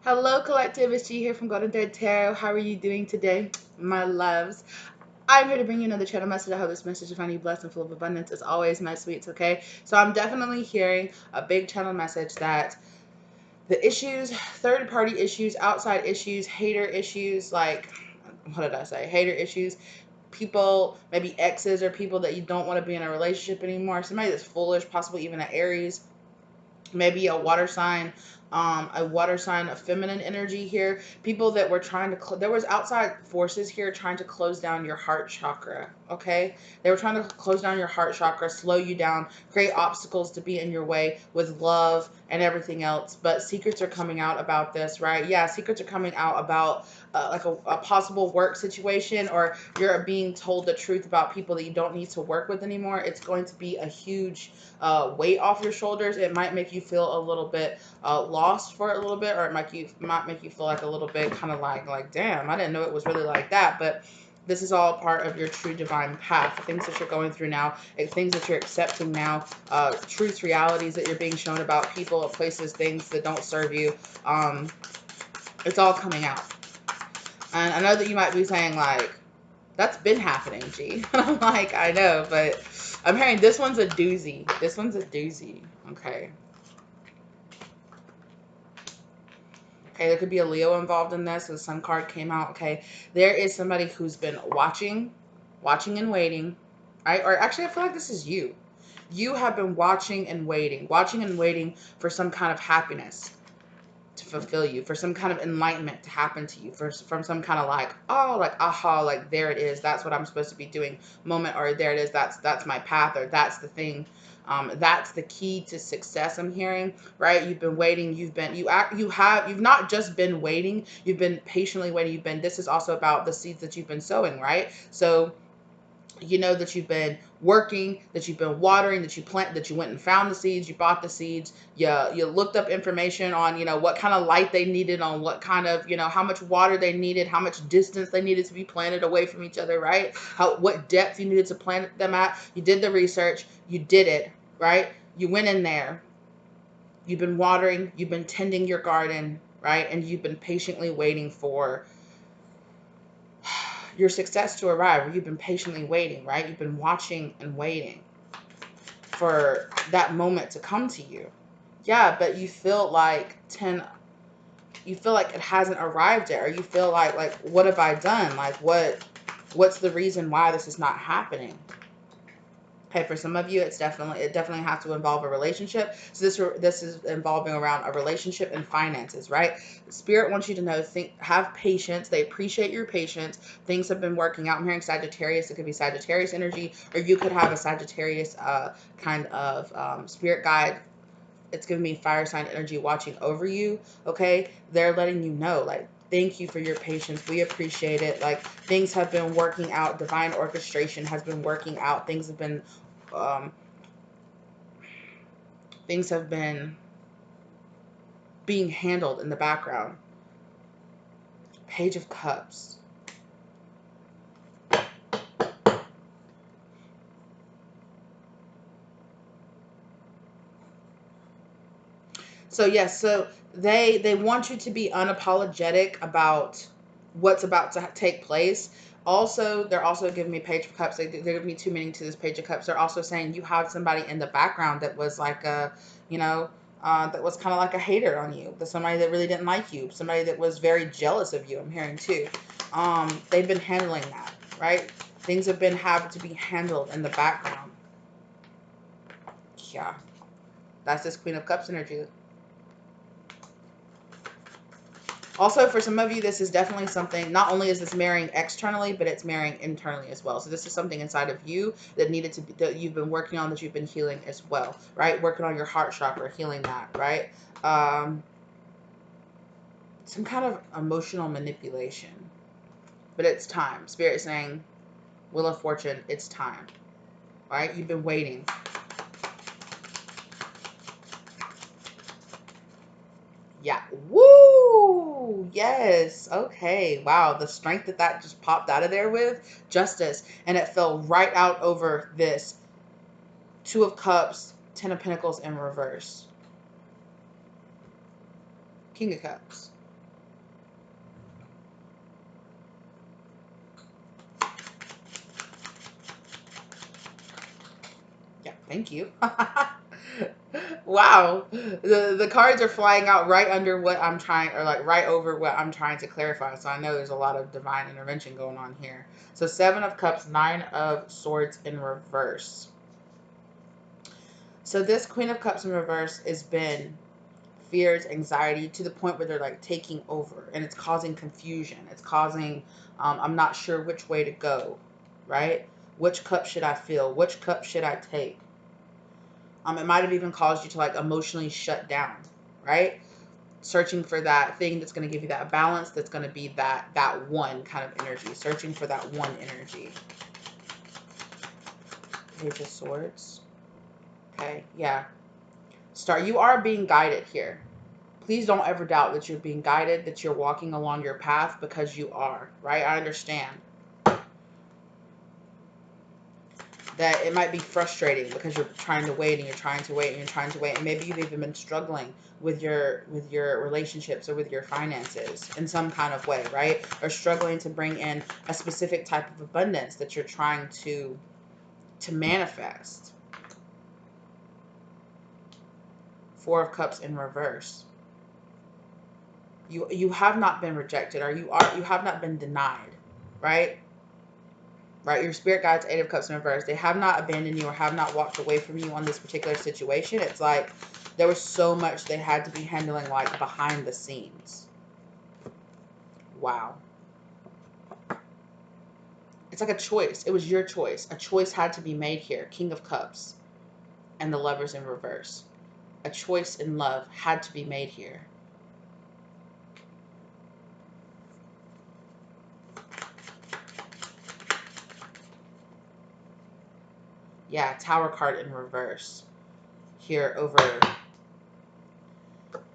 Hello, collective. It's G here from Golden Thread Tarot. How are you doing today, my loves? I'm here to bring you another channel message. I hope this message will find you blessed and full of abundance as always, my sweets, okay? So I'm definitely hearing a big channel message that the issues, third-party issues, outside issues, hater issues, like, what did I say? Hater issues, people, maybe exes or people that you don't want to be in a relationship anymore, somebody that's foolish, possibly even an Aries, maybe a water sign of feminine energy here, people that were trying to there was outside forces here trying to close down your heart chakra. Okay, they were trying to close down your heart chakra, slow you down, create obstacles to be in your way with love and everything else. But secrets are coming out about this, right? Yeah, secrets are coming out about like a possible work situation, or you're being told the truth about people that you don't need to work with anymore. It's going to be a huge weight off your shoulders. It might make you feel a little bit lost for a little bit, or it might make you feel like a little bit kind of like damn, I didn't know it was really like that. But this is all part of your true divine path, the things that you're going through now, things that you're accepting now, truths, realities that you're being shown about people, places, things that don't serve you. It's all coming out. And I know that you might be saying, like, that's been happening, G. I'm like, I know, but I'm hearing this one's a doozy. This one's a doozy. Okay. Okay, there could be a Leo involved in this. The Sun card came out. Okay, there is somebody who's been watching and waiting. Right? Or actually, I feel like this is you. You have been watching and waiting for some kind of happiness to fulfill you, for some kind of enlightenment to happen to you, from some kind of like, oh, like, aha, like, there it is, that's what I'm supposed to be doing moment, or there it is, that's my path, or that's the thing, that's the key to success. I'm hearing, right? You've been waiting, you've not just been waiting, you've been patiently waiting, this is also about the seeds that you've been sowing, right? So you know that you've been working, that you've been watering, that you went and found the seeds, you bought the seeds, you looked up information on, what kind of light they needed, on what kind of, how much water they needed, how much distance they needed to be planted away from each other, right? What depth you needed to plant them at. You did the research, you did it, right? You went in there, you've been watering, you've been tending your garden, right? And you've been patiently waiting for your success to arrive. You've been patiently waiting, right? You've been watching and waiting for that moment to come to you. Yeah, but you feel like it hasn't arrived yet, or you feel like what have I done? Like what's the reason why this is not happening? Okay, for some of you, it definitely has to involve a relationship. So this is involving around a relationship and finances, right? Spirit wants you to know, have patience. They appreciate your patience. Things have been working out. I'm hearing Sagittarius. It could be Sagittarius energy, or you could have a Sagittarius kind of spirit guide. It's giving me fire sign energy watching over you. Okay, they're letting you know, like, thank you for your patience. We appreciate it. Like, things have been working out. Divine orchestration has been working out. Um, things have been being handled in the background. Page of Cups. So yes, so they want you to be unapologetic about what's about to take place. Also, they're also giving me Page of Cups. They're giving me two meanings to this Page of Cups. They're also saying you have somebody in the background that was like that was kind of like a hater on you. That somebody that really didn't like you. Somebody that was very jealous of you. I'm hearing too. They've been handling that, right? Things have been having to be handled in the background. Yeah, that's this Queen of Cups energy. Also, for some of you, this is definitely something, not only is this marrying externally, but it's marrying internally as well. So this is something inside of you that needed to be, that you've been working on, that you've been healing as well, right? Working on your heart chakra, healing that, right? Some kind of emotional manipulation. But it's time. Spirit saying, Wheel of Fortune, it's time, right? You've been waiting. Yeah. Woo! Yes. Okay. Wow. The strength that just popped out of there with justice. And it fell right out over this Two of Cups, Ten of Pentacles in reverse. King of Cups. Thank you. Wow. The cards are flying out right under what I'm trying, or like right over what I'm trying to clarify. So I know there's a lot of divine intervention going on here. So 7 of Cups, 9 of Swords in reverse. So this Queen of Cups in reverse has been fears, anxiety, to the point where they're like taking over, and it's causing confusion. It's causing, I'm not sure which way to go, right? Which cup should I fill? Which cup should I take? It might have even caused you to like emotionally shut down, right? Searching for that thing that's going to give you that balance, that's going to be that one kind of energy. Searching for that one energy. Page of Swords. Okay, yeah. You are being guided here. Please don't ever doubt that you're being guided, that you're walking along your path, because you are, right? I understand that it might be frustrating because you're trying to wait and you're trying to wait and you're trying to wait, and maybe you've even been struggling with your relationships or with your finances in some kind of way, right? Or struggling to bring in a specific type of abundance that you're trying to manifest. 4 of Cups in reverse. You have not been rejected, or you have not been denied, right? Right, your spirit guides, 8 of Cups in reverse. They have not abandoned you or have not walked away from you on this particular situation. It's like there was so much they had to be handling, like behind the scenes. Wow. It's like a choice. It was your choice. A choice had to be made here. King of Cups and the Lovers in reverse. A choice in love had to be made here. Yeah, Tower card in reverse here over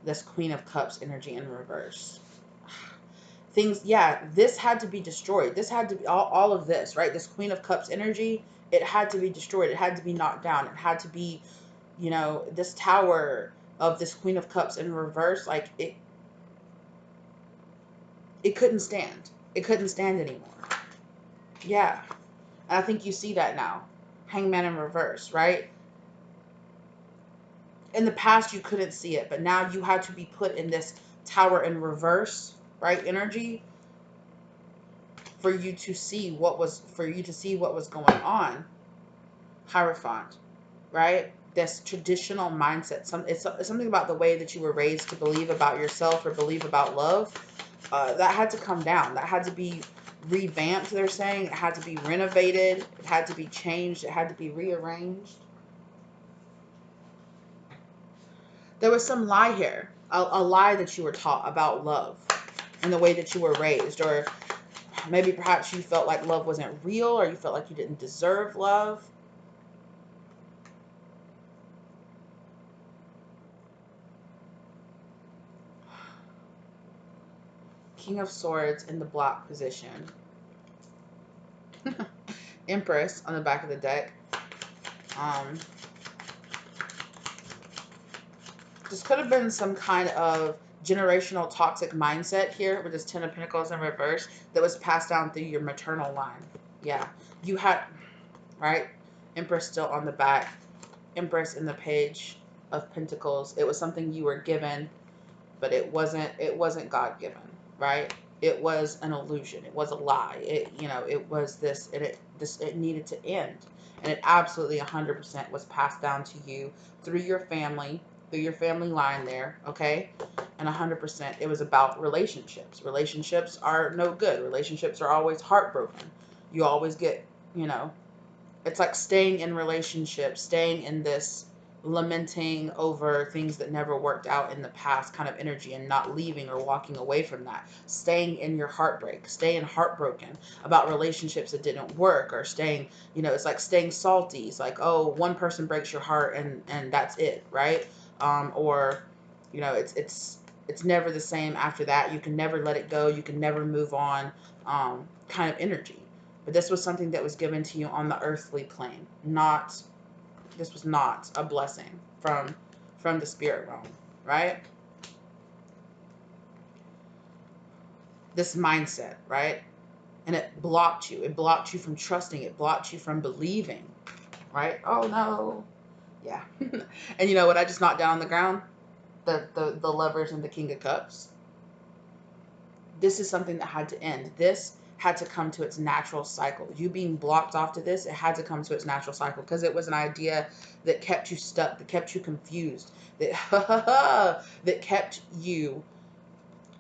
this Queen of Cups energy in reverse. Things, yeah, this had to be destroyed. This had to be all of this, right? This Queen of Cups energy, it had to be destroyed. It had to be knocked down. It had to be, this Tower of this Queen of Cups in reverse, like it couldn't stand. It couldn't stand anymore. Yeah. And I think you see that now. Hangman in reverse, right? In the past you couldn't see it, but now you had to be put in this Tower in reverse, right? Energy for you to see what was going on. Hierophant, right? This traditional mindset. It's something about the way that you were raised to believe about yourself or believe about love. That had to come down. That had to be revamped, they're saying. It had to be renovated. It had to be changed. It had to be rearranged. There was some lie here. A lie that you were taught about love and the way that you were raised. Or maybe perhaps you felt like love wasn't real, or you felt like you didn't deserve love. King of Swords in the block position. Empress on the back of the deck. This could have been some kind of generational toxic mindset here with this 10 of Pentacles in reverse that was passed down through your maternal line. Yeah. You had, right? Empress still on the back. Empress in the Page of Pentacles. It was something you were given, but it wasn't God-given, right? It was an illusion. It was a lie. It was this, and it needed to end. And it absolutely 100% was passed down to you through your family line there, okay? And 100% it was about relationships. Relationships are no good. Relationships are always heartbroken. You always get, it's like staying in relationships, staying in this lamenting over things that never worked out in the past kind of energy, and not leaving or walking away from that. Staying in your heartbreak, staying heartbroken about relationships that didn't work, or staying, it's like staying salty. It's like, oh, one person breaks your heart and that's it, right? Or, it's never the same after that. You can never let it go. You can never move on, kind of energy. But this was something that was given to you on the earthly plane. This was not a blessing from the spirit realm, right? This mindset, right? And it blocked you. It blocked you from trusting. It blocked you from believing, right? Oh no. Yeah. And you know what I just knocked down on the ground? The Lovers and the King of Cups. This is something that had to end. This had to come to its natural cycle. You being blocked off to this, it had to come to its natural cycle because it was an idea that kept you stuck, that kept you confused, that that kept you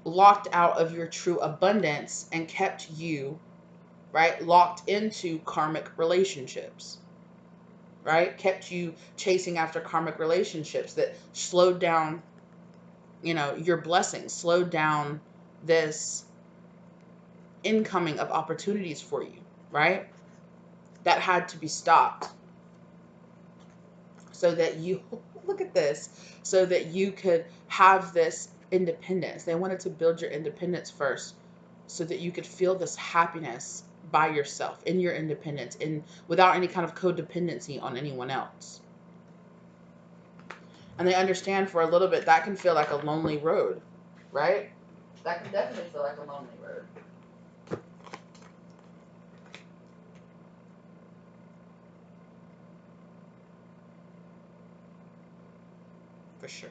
locked out of your true abundance and kept you, right, locked into karmic relationships, right? Kept you chasing after karmic relationships that slowed down, your blessings, slowed down this incoming of opportunities for you, right? That had to be stopped so that you, look at this, so that you could have this independence. They wanted to build your independence first so that you could feel this happiness by yourself in your independence and without any kind of codependency on anyone else. And they understand for a little bit that can feel like a lonely road, right? That can definitely feel like a lonely road. For sure.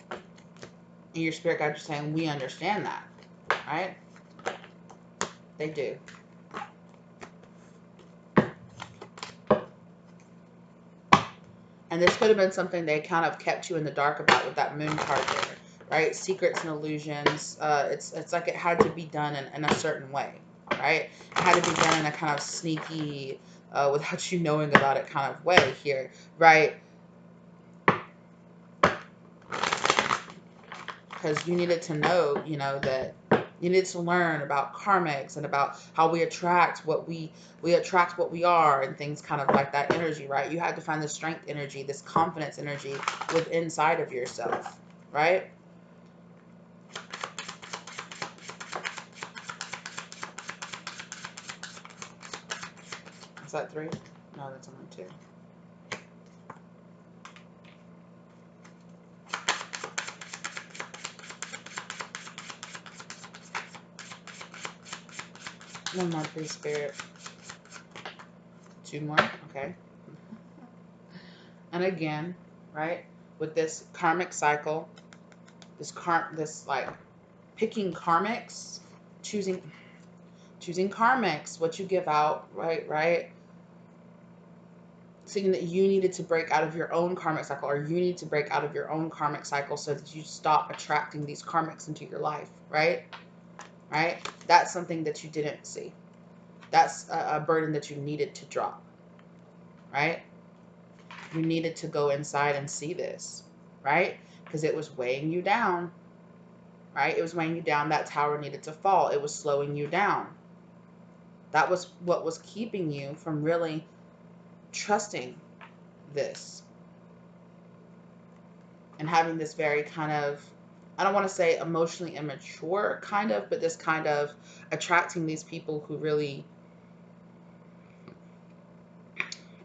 And your spirit guides are saying, we understand that, right? They do. And this could have been something they kind of kept you in the dark about with that moon card there, right? Secrets and illusions. It's like it had to be done in a certain way, right? It had to be done in a kind of sneaky, without you knowing about it kind of way here, right? Because you needed to know, that you needed to learn about karmics and about how we attract what we attract what we are and things kind of like that energy, right? You had to find the strength energy, this confidence energy within inside of yourself, right? Is that 3? No, that's only 2. One more, please, Spirit. 2 more. Okay. And again, right, with this karmic cycle, this like picking karmics, choosing karmics, what you give out, right? Seeing that you needed to break out of your own karmic cycle, or you need to break out of your own karmic cycle so that you stop attracting these karmics into your life, right? Right? That's something that you didn't see. That's a burden that you needed to drop, right? You needed to go inside and see this, right? Because it was weighing you down, right? It was weighing you down. That tower needed to fall. It was slowing you down. That was what was keeping you from really trusting this and having this very kind of, I don't want to say emotionally immature kind of, but this kind of attracting these people who really,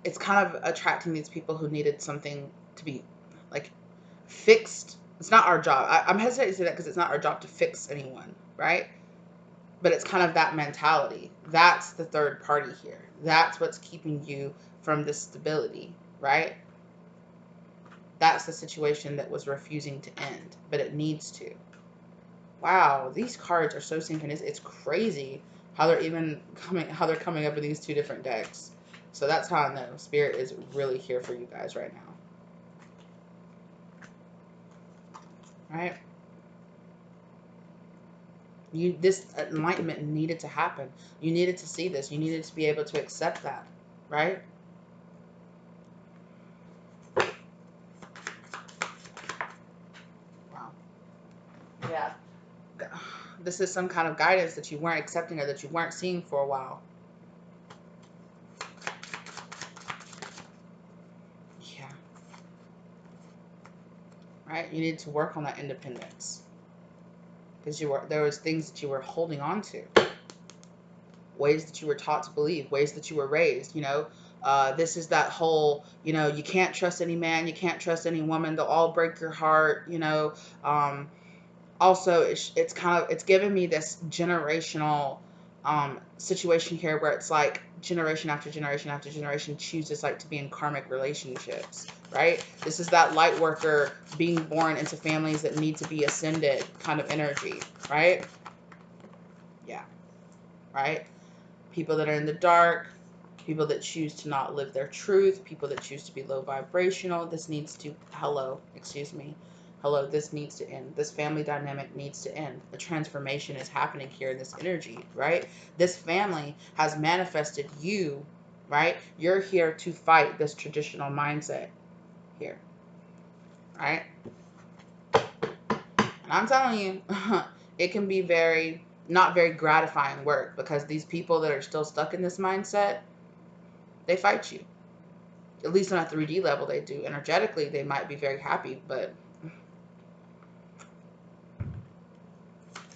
it's kind of attracting these people who needed something to be like fixed. It's not our job. I'm hesitant to say that because it's not our job to fix anyone, right? But it's kind of that mentality. That's the third party here. That's what's keeping you from this stability, right? That's the situation that was refusing to end, but it needs to. Wow, these cards are so synchronous. It's crazy how they're coming up in these 2 different decks. So that's how I know Spirit is really here for you guys right now. Right? This enlightenment needed to happen. You needed to see this. You needed to be able to accept that, right? Wow. Yeah. This is some kind of guidance that you weren't accepting or that you weren't seeing for a while. Yeah. Right? You needed to work on that independence. Because there was things that you were holding on to. Ways that you were taught to believe, ways that you were raised, this is that whole, you can't trust any man, you can't trust any woman, they'll all break your heart, also it's kind of, it's given me this generational situation here where it's like generation after generation after generation chooses like to be in karmic relationships, right? This is that light worker being born into families that need to be ascended kind of energy, right? Yeah, right? People that are in the dark, people that choose to not live their truth, people that choose to be low vibrational. This needs to, hello, this needs to end. This family dynamic needs to end. A transformation is happening here in this energy, right? This family has manifested you, right? You're here to fight this traditional mindset here, right? And I'm telling you, it can be not very gratifying work, because these people that are still stuck in this mindset, they fight you. At least on a 3D level, they do. Energetically, they might be very happy, but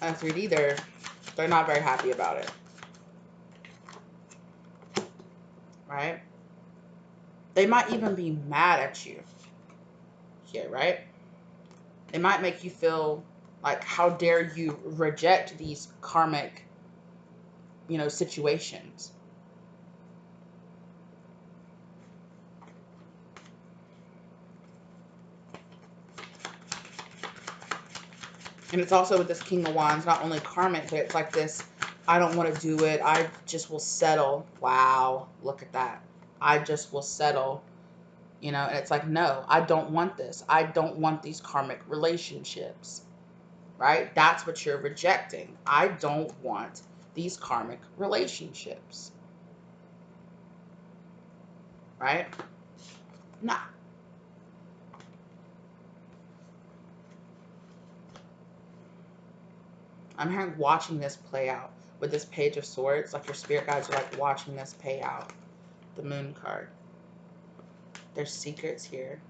on 3D, they're not very happy about it, right? They might even be mad at you here, right? It might make you feel like, how dare you reject these karmic, situations. And it's also with this King of Wands, not only karmic, but it's like this, I don't want to do it. I just will settle. Wow, look at that. I just will settle. And it's like, no, I don't want this. I don't want these karmic relationships, right? That's what you're rejecting. I don't want these karmic relationships, right? Nah. I'm hearing watching this play out with this Page of Swords. Like, your spirit guides are like watching this pay out. The Moon card. There's secrets here.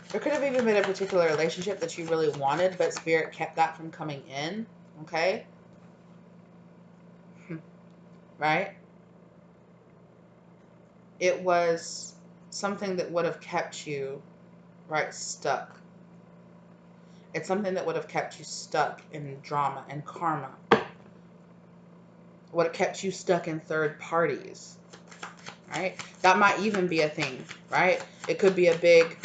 There could have even been a particular relationship that you really wanted, but Spirit kept that from coming in. Okay? Right? It was something that would have kept you, right, stuck. It's something that would have kept you stuck in drama and karma. Would have kept you stuck in third parties, right? That might even be a thing, right? It could be a big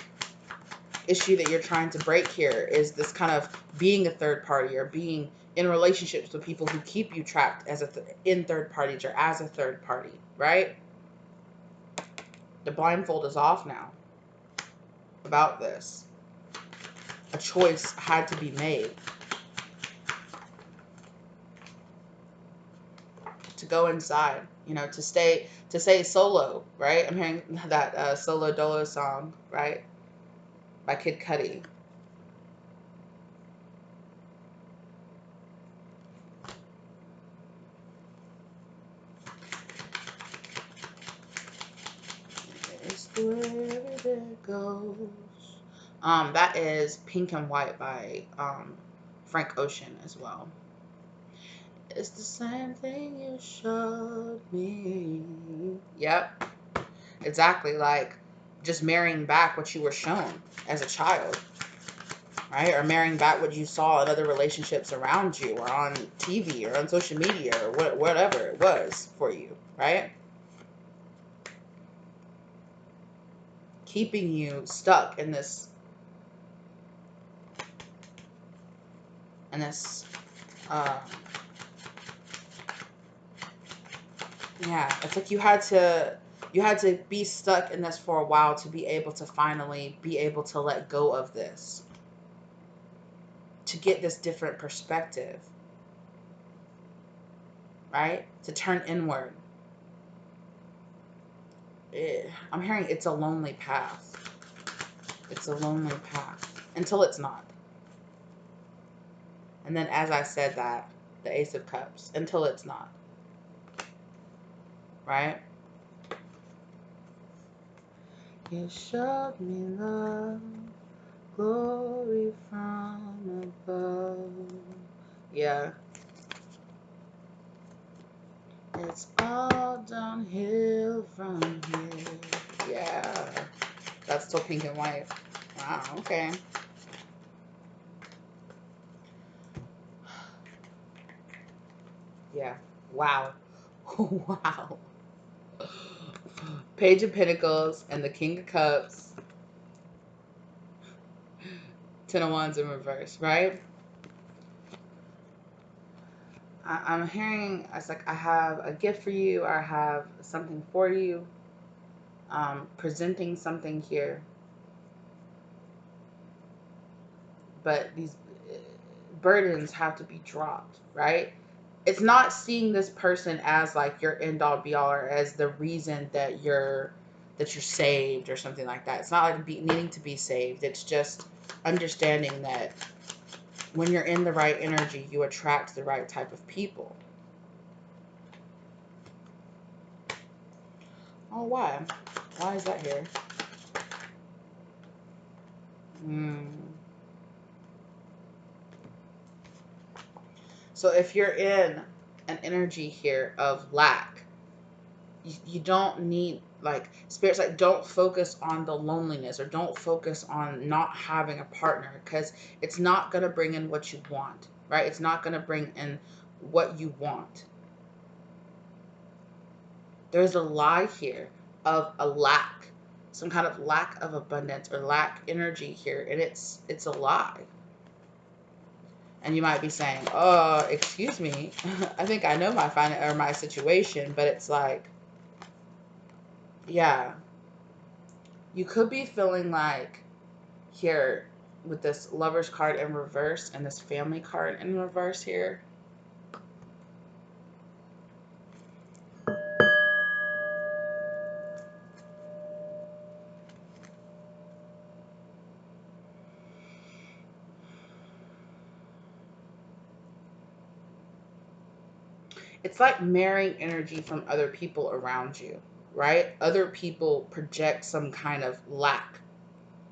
issue that you're trying to break here, is this kind of being a third party, or being in relationships with people who keep you trapped as in third parties, or as a third party, right? The blindfold is off now about this. A choice had to be made to go inside, to stay solo, right? I'm hearing that Solo Dolo song, right? By Kid Cudi. It's the way it goes. That is Pink and White by Frank Ocean as well. It's the same thing you showed me. Yep. Exactly. Like, just marrying back what you were shown as a child, right? Or marrying back what you saw in other relationships around you, or on TV, or on social media, or whatever it was for you, right? Keeping you stuck in this, yeah, it's like you had to be stuck in this for a while to be able to finally be able to let go of this, to get this different perspective, right? To turn inward. I'm hearing it's a lonely path. It's a lonely path until it's not. And then, as I said that, the Ace of Cups, until it's not, right? You showed me love, glory from above. Yeah. It's all downhill from here. Yeah. That's still Pink and White. Wow, okay. Wow. Wow. Page of Pentacles and the King of Cups. Ten of Wands in reverse, right? I'm hearing, it's like I have a gift for you, or I have something for you. Presenting something here. But these burdens have to be dropped, right? It's not seeing this person as like your end all be all, or as the reason that you're saved or something like that. It's not like needing to be saved. It's just understanding that when you're in the right energy, you attract the right type of people. Oh, why? Why is that here? So if you're in an energy here of lack, you don't need, like, spirits like, don't focus on the loneliness, or don't focus on not having a partner, because it's not going to bring in what you want, right? It's not going to bring in what you want. There's a lie here of a lack, some kind of lack of abundance or lack energy here, and it's a lie. And you might be saying, oh, excuse me, I think I know my situation, but it's like, yeah, you could be feeling like here with this Lover's card in reverse and this Family card in reverse here. It's like marrying energy from other people around you, right? Other people project some kind of lack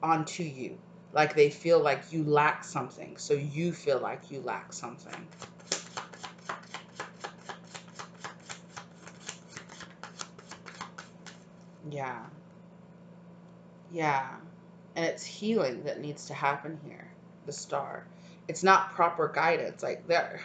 onto you. Like they feel like you lack something, so you feel like you lack something. Yeah. Yeah. And it's healing that needs to happen here. The Star. It's not proper guidance. Like there,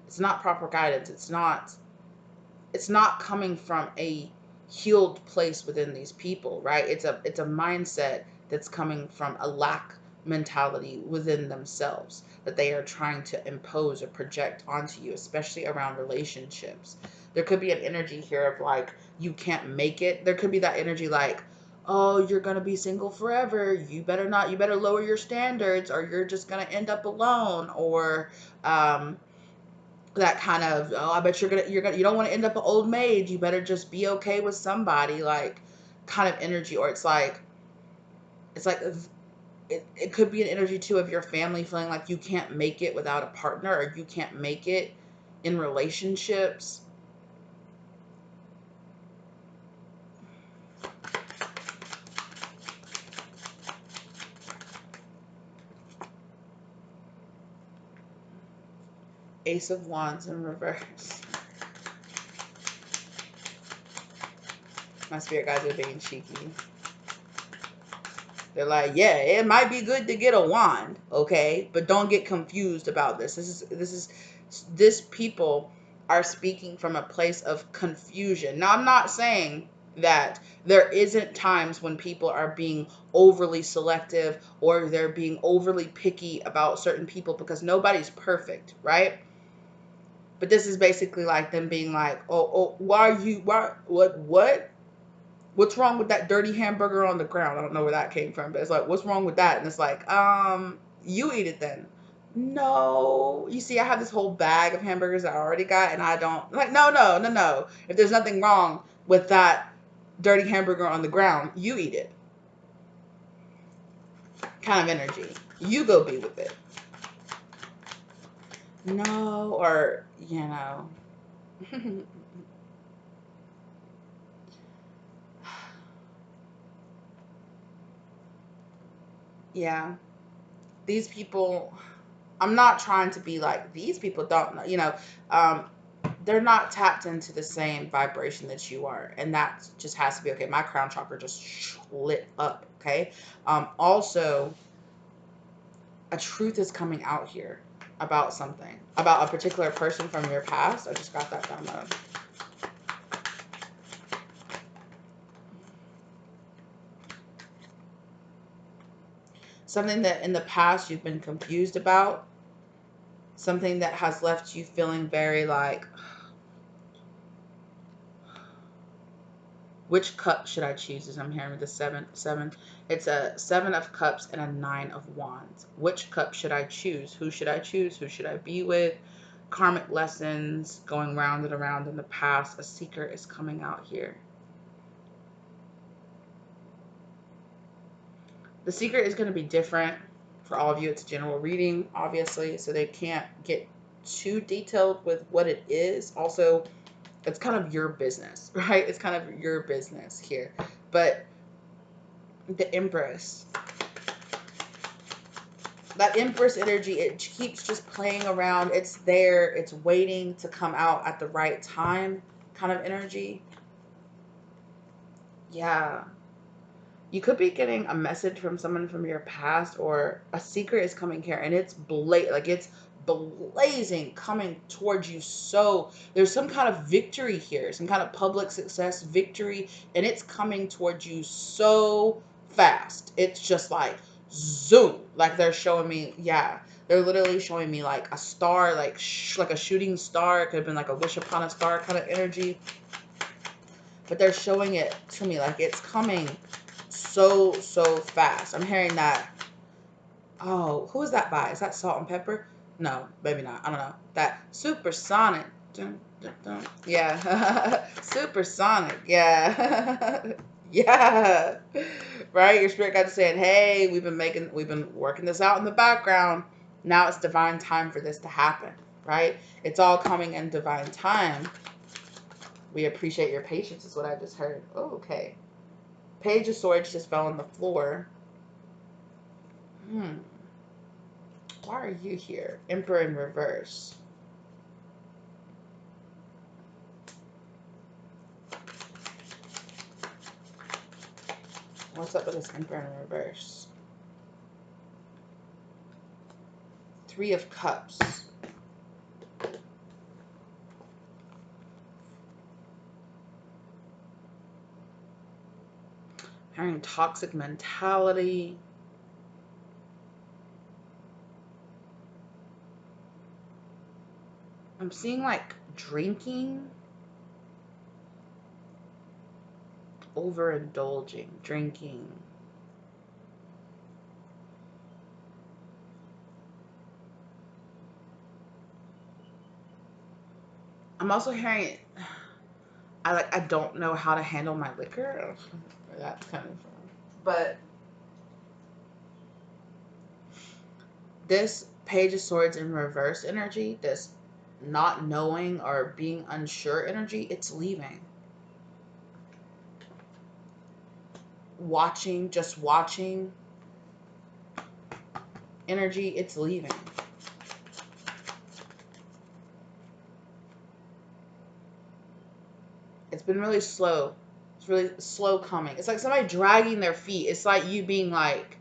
it's not proper guidance. It's not coming from a healed place within these people, right? It's a mindset that's coming from a lack mentality within themselves that they are trying to impose or project onto you, especially around relationships. There could be an energy here of like, you can't make it. There could be that energy like, oh, you're going to be single forever. You better lower your standards, or you're just going to end up alone. Or that kind of, oh, I bet you don't want to end up an old maid, you better just be okay with somebody, like, kind of energy. Or it's like it could be an energy too of your family feeling like you can't make it without a partner, or you can't make it in relationships. Ace of Wands in reverse. My spirit guides are being cheeky. They're like, yeah, it might be good to get a wand, okay, but don't get confused about this. This people are speaking from a place of confusion. Now, I'm not saying that there isn't times when people are being overly selective, or they're being overly picky about certain people, because nobody's perfect, right? But this is basically like them being like, oh, what? What's wrong with that dirty hamburger on the ground? I don't know where that came from, but it's like, what's wrong with that? And it's like, you eat it then. No, you see, I have this whole bag of hamburgers that I already got, and I don't, like, no. If there's nothing wrong with that dirty hamburger on the ground, you eat it. Kind of energy. You go be with it. No, or, yeah, these people, I'm not trying to be like, these people don't know, um, they're not tapped into the same vibration that you are. And that just has to be okay. My crown chakra just lit up. Okay. Also, a truth is coming out here. about something, about a particular person from your past. I just got that download. Something that in the past you've been confused about. Something that has left you feeling very like, which cup should I choose? As I'm hearing with the seven. It's a 7 of cups and a 9 of wands. Which cup should I choose? Who should I choose? Who should I be with? Karmic lessons going round and around in the past. A secret is coming out here. The secret is going to be different for all of you. It's a general reading, obviously, so they can't get too detailed with what it is. Also, it's kind of your business, right? It's kind of your business here. But the Empress, that Empress energy, it keeps just playing around. It's there. It's waiting to come out at the right time kind of energy. Yeah. You could be getting a message from someone from your past, or a secret is coming here, and it's it's blazing coming towards you. So there's some kind of victory here, some kind of public success victory, and it's coming towards you so fast. It's just like zoom, like they're showing me. Yeah, they're literally showing me like a star, like a shooting star. It could have been like a wish upon a star kind of energy, but they're showing it to me like it's coming so fast. I'm hearing that. Oh, who is that by? Is that Salt and Pepper? No, maybe not. I don't know. That Supersonic. Dun, dun, dun. Yeah. Supersonic. Yeah. Yeah. Right? Your spirit guide is saying, hey, we've been working this out in the background. Now it's divine time for this to happen. Right? It's all coming in divine time. We appreciate your patience is what I just heard. Oh, okay. Page of Swords just fell on the floor. Why are you here? Emperor in reverse. What's up with this Emperor in reverse? 3 of Cups. Having toxic mentality. I'm seeing like drinking. Overindulging. Drinking. I'm also hearing I don't know how to handle my liquor. Where that's coming from. But this Page of Swords in reverse energy, this not knowing or being unsure energy, it's leaving. Just watching energy, it's leaving. It's been really slow. It's really slow coming. It's like somebody dragging their feet. It's like you being like,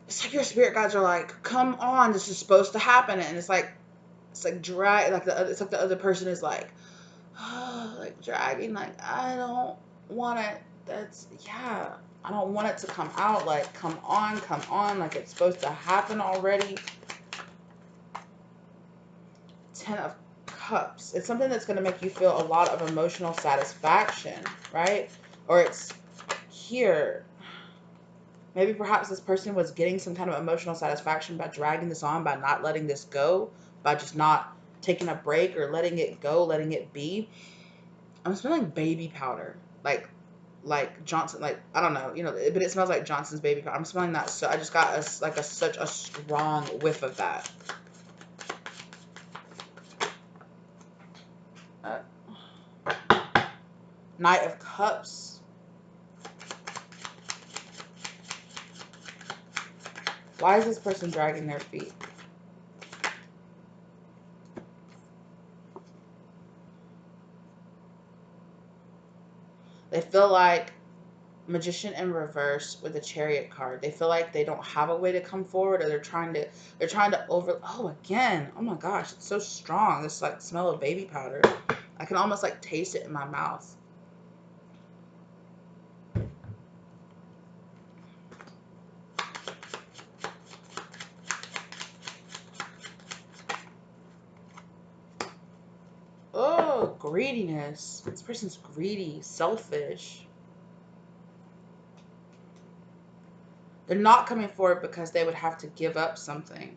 it's like your spirit guides are like, come on, this is supposed to happen. And it's like drag, like it's like the other person is like, oh, like dragging, like, I don't want it. Yeah, I don't want it to come out. Like, come on, like it's supposed to happen already. 10 of Cups. It's something that's going to make you feel a lot of emotional satisfaction, right? Or it's here. Maybe perhaps this person was getting some kind of emotional satisfaction by dragging this on, by not letting this go, by just not taking a break or letting it go, letting it be. I'm smelling baby powder, like Johnson, like I don't know, but it smells like Johnson's baby powder. I'm smelling that, so I just got such a strong whiff of that. Knight of Cups. Why is this person dragging their feet? They feel like Magician in reverse with the Chariot card. They feel like they don't have a way to come forward, or they're trying to over. Oh, again. Oh my gosh, it's so strong. This like smell of baby powder. I can almost like taste it in my mouth. Oh, greediness. This person's greedy, selfish. They're not coming forward because they would have to give up something.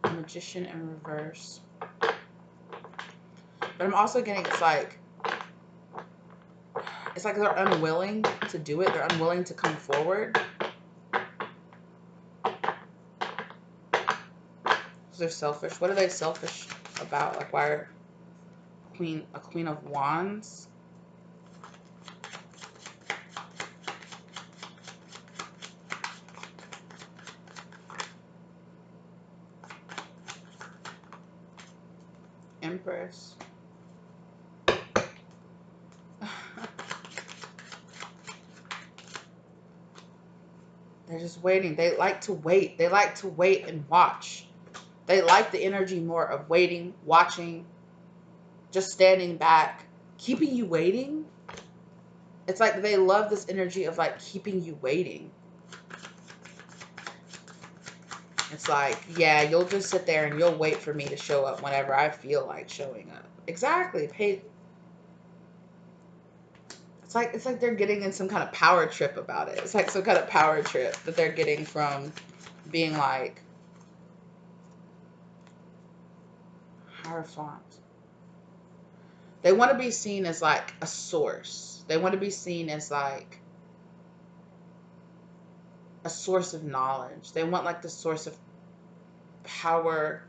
Magician in reverse. But I'm also getting it's like they're unwilling to do it. They're unwilling to come forward. So they're selfish. What are they selfish about? Like, why are a queen of wands? Empress. They're just waiting. They like to wait. They like to wait and watch. They like the energy more of waiting, watching, just standing back, keeping you waiting. It's like they love this energy of like keeping you waiting. It's like, yeah, you'll just sit there and you'll wait for me to show up whenever I feel like showing up. Exactly. It's like they're getting in some kind of power trip about it. It's like some kind of power trip that they're getting from being like Hierophant. They want to be seen as like a source. They want to be seen as like a source of knowledge. They want like the source of power.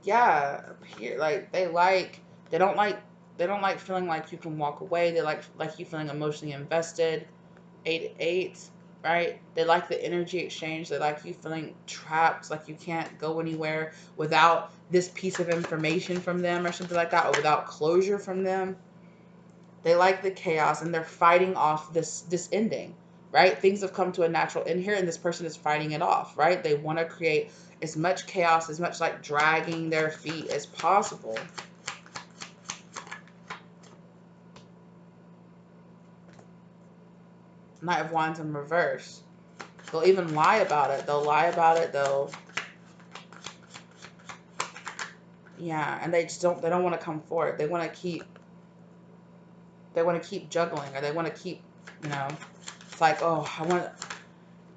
Yeah, like they don't like feeling like you can walk away. They like you feeling emotionally invested. 8 right? They like the energy exchange. They like you feeling trapped, like you can't go anywhere without this piece of information from them or something like that, or without closure from them. They like the chaos and they're fighting off this ending, right? Things have come to a natural end here and this person is fighting it off, right? They want to create as much chaos, as much like dragging their feet as possible. Knight of Wands in reverse. They'll even lie about it. They'll lie about it. Yeah, and they don't want to come forward. They want to keep juggling, or they want to keep, you know, it's like, oh,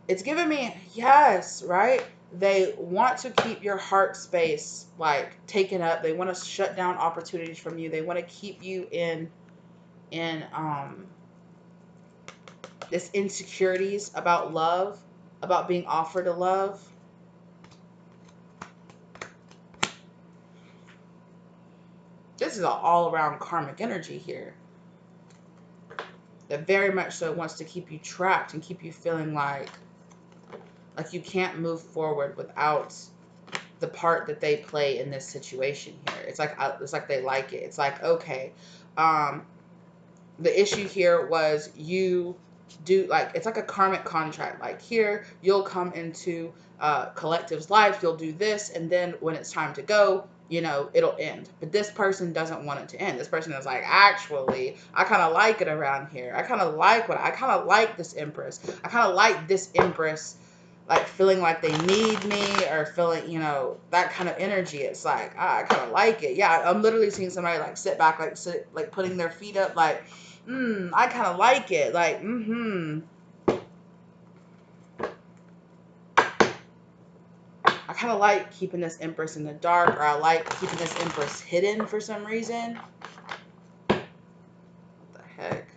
it's giving me, yes, right? They want to keep your heart space like taken up. They want to shut down opportunities from you. They want to keep you in this insecurities about love, about being offered a love. This is an all-around karmic energy here that very much so wants to keep you trapped and keep you feeling like you can't move forward without the part that they play in this situation here. It's like they like it. It's like, okay, the issue here was you do, like, it's like a karmic contract. Like, here you'll come into collective's life, you'll do this, and then when it's time to go, it'll end. But this person doesn't want it to end. This person is like, actually, I kind of like it around here. I kind of like this empress. I kind of like this empress, like feeling like they need me, or feeling, that kind of energy. It's like, I kind of like it. Yeah, I'm literally seeing somebody like sit back, like putting their feet up, like, I kind of like it. Like, I kind of like keeping this empress in the dark, or I like keeping this empress hidden for some reason. What the heck?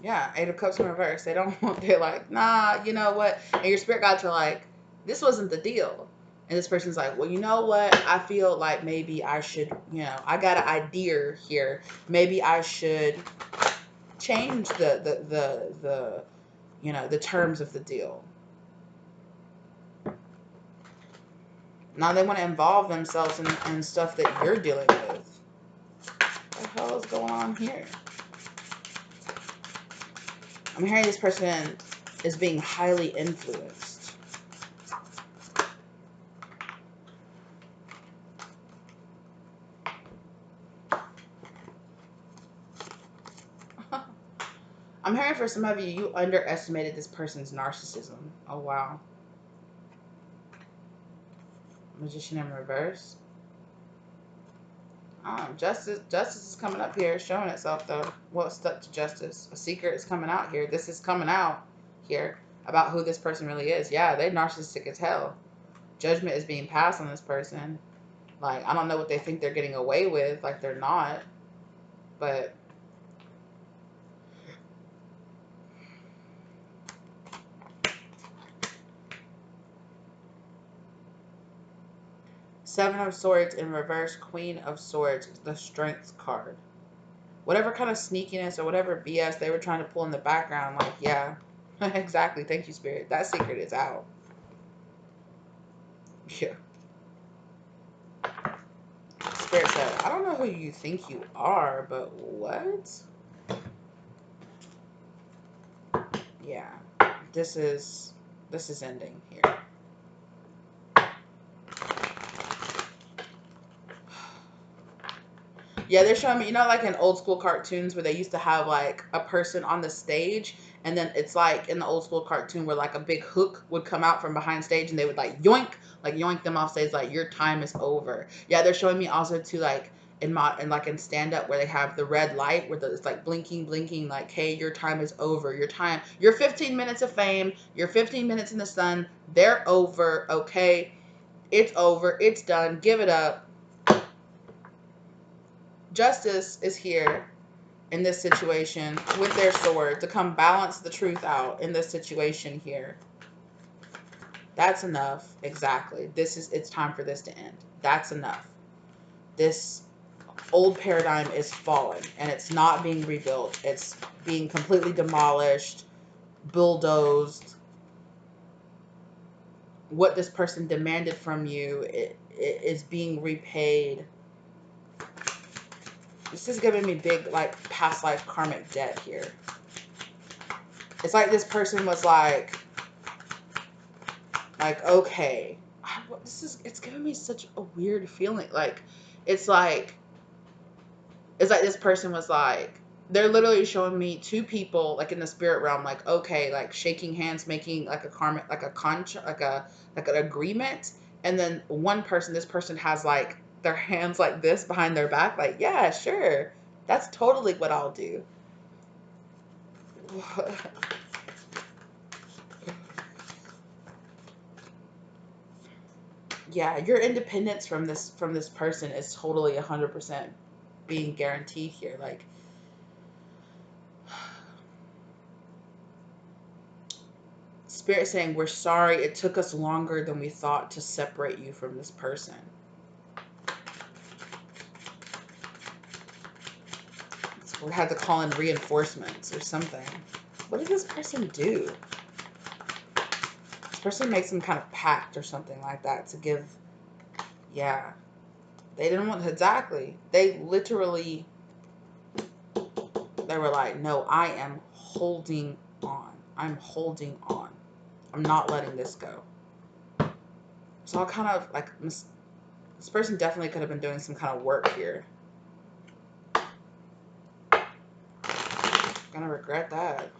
Yeah, 8 of Cups in reverse. They're like, nah, you know what? And your spirit guides are like, this wasn't the deal. And this person's like, well, you know what? I feel like maybe I should, I got an idea here. Maybe I should change the terms of the deal. Now they want to involve themselves in stuff that you're dealing with. hell is going on here? I'm hearing this person is being highly influenced. I'm hearing for some of you, you underestimated this person's narcissism. Oh, wow. Magician in reverse. Justice is coming up here, showing itself though. Well, stuck to justice. A secret is coming out here. This is coming out here about who this person really is. Yeah, they're narcissistic as hell. Judgment is being passed on this person. Like, I don't know what they think they're getting away with. Like, they're not. But Seven of Swords in reverse, Queen of Swords, the Strength card. Whatever kind of sneakiness or whatever BS they were trying to pull in the background, like, yeah. Exactly. Thank you, Spirit. That secret is out. Yeah. Spirit said, I don't know who you think you are, but what? Yeah. This is ending here. Yeah, they're showing me, you know, like in old school cartoons where they used to have like a person on the stage, and then it's like in the old school cartoon where like a big hook would come out from behind stage and they would like yoink them off stage, like your time is over. Yeah, they're showing me also too, like in stand up where they have the red light where it's like blinking, like, hey, your time is over. Your 15 minutes of fame, your 15 minutes in the sun, they're over. Okay, it's over. It's done. Give it up. Justice is here in this situation with their sword to come balance the truth out in this situation here. That's enough. Exactly. It's time for this to end. That's enough. This old paradigm is falling and it's not being rebuilt. It's being completely demolished, bulldozed. What this person demanded from you it is being repaid. This is giving me big, like, past life karmic debt here. It's like this person was like, okay, it's giving me such a weird feeling. Like, it's like this person was like, they're literally showing me two people, like, in the spirit realm, like, okay, like, shaking hands, making, like, a karmic, like, a contract, like an agreement. And then this person has, like, their hands like this behind their back, like, yeah, sure. That's totally what I'll do. Yeah, your independence from this person is totally 100% being guaranteed here. Like, Spirit saying, we're sorry it took us longer than we thought to separate you from this person. So we had to call in reinforcements or something. What did this person do? This person made some kind of pact or something like that to give. Yeah. They didn't want, exactly. They literally, they were like, no, I am holding on. I'm holding on. I'm not letting this go. So I kind of, like, this person definitely could have been doing some kind of work here. Gonna regret that.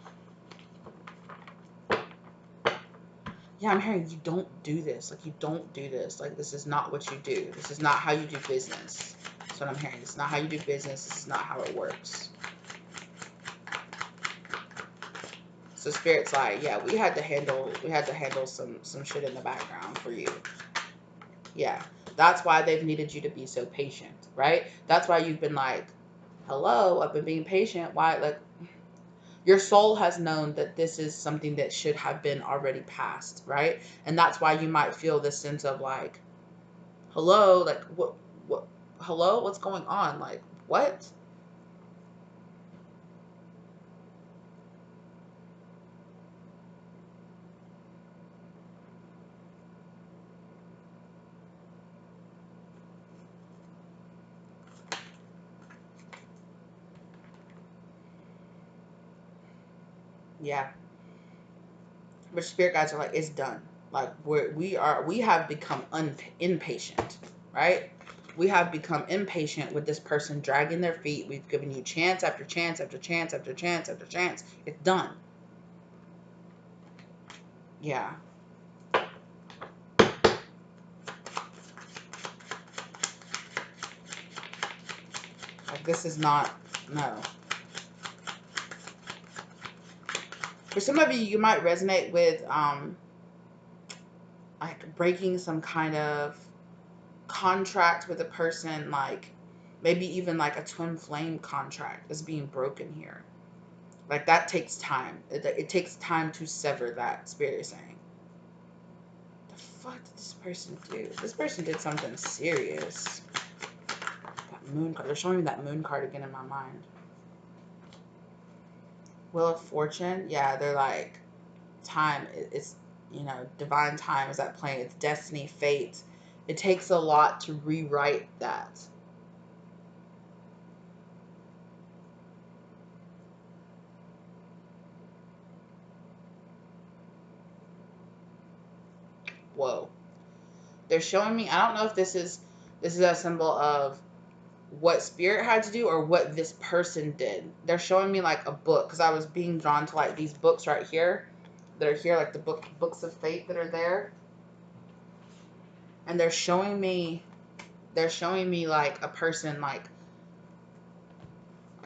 Yeah, I'm hearing you don't do this. Like, you don't do this. Like, this is not what you do. This is not how you do business. That's what I'm hearing. It's not how you do business. This is not how it works. So Spirit's like, yeah, we had to handle some shit in the background for you. Yeah. That's why they've needed you to be so patient, right? That's why you've been like, hello, I've been being patient. Why? Like, your soul has known that this is something that should have been already passed, right? And that's why you might feel this sense of like, hello, like, what, hello, what's going on? Like, what? Yeah. But spirit guides are like, it's done. Like we have become impatient, right? We have become impatient with this person dragging their feet. We've given you chance after chance after chance after chance after chance. It's done. Yeah. Like this is not, no. For some of you, you might resonate with like breaking some kind of contract with a person, like maybe even like a twin flame contract is being broken here. Like that takes time. It takes time to sever that, spirit is saying. The fuck did this person do? This person did something serious. That moon card. They're showing me that moon card again in my mind. Wheel of Fortune. Yeah, they're like, time. It's, you know, divine time is at play. It's destiny, fate. It takes a lot to rewrite that. Whoa. They're showing me, I don't know if this is a symbol of what spirit had to do or what this person did. They're showing me like a book, because I was being drawn to like these books right here that are here, like the books of fate that are there. And they're showing me like a person, like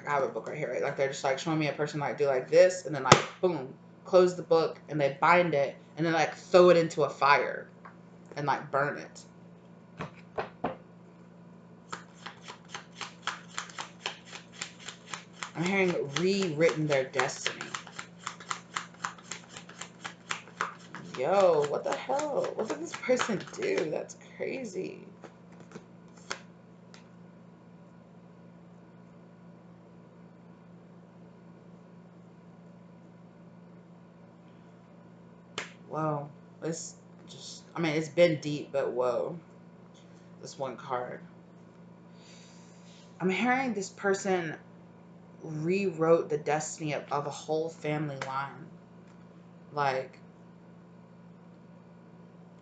I have a book right here, right? Like they're just like showing me a person like do like this, and then like boom, close the book, and they bind it, and then like throw it into a fire and like burn it. I'm hearing rewritten their destiny. Yo, what the hell? What did this person do? That's crazy. Whoa. It's just, I mean, it's been deep, but whoa. This one card. I'm hearing this person rewrote the destiny of a whole family line. Like,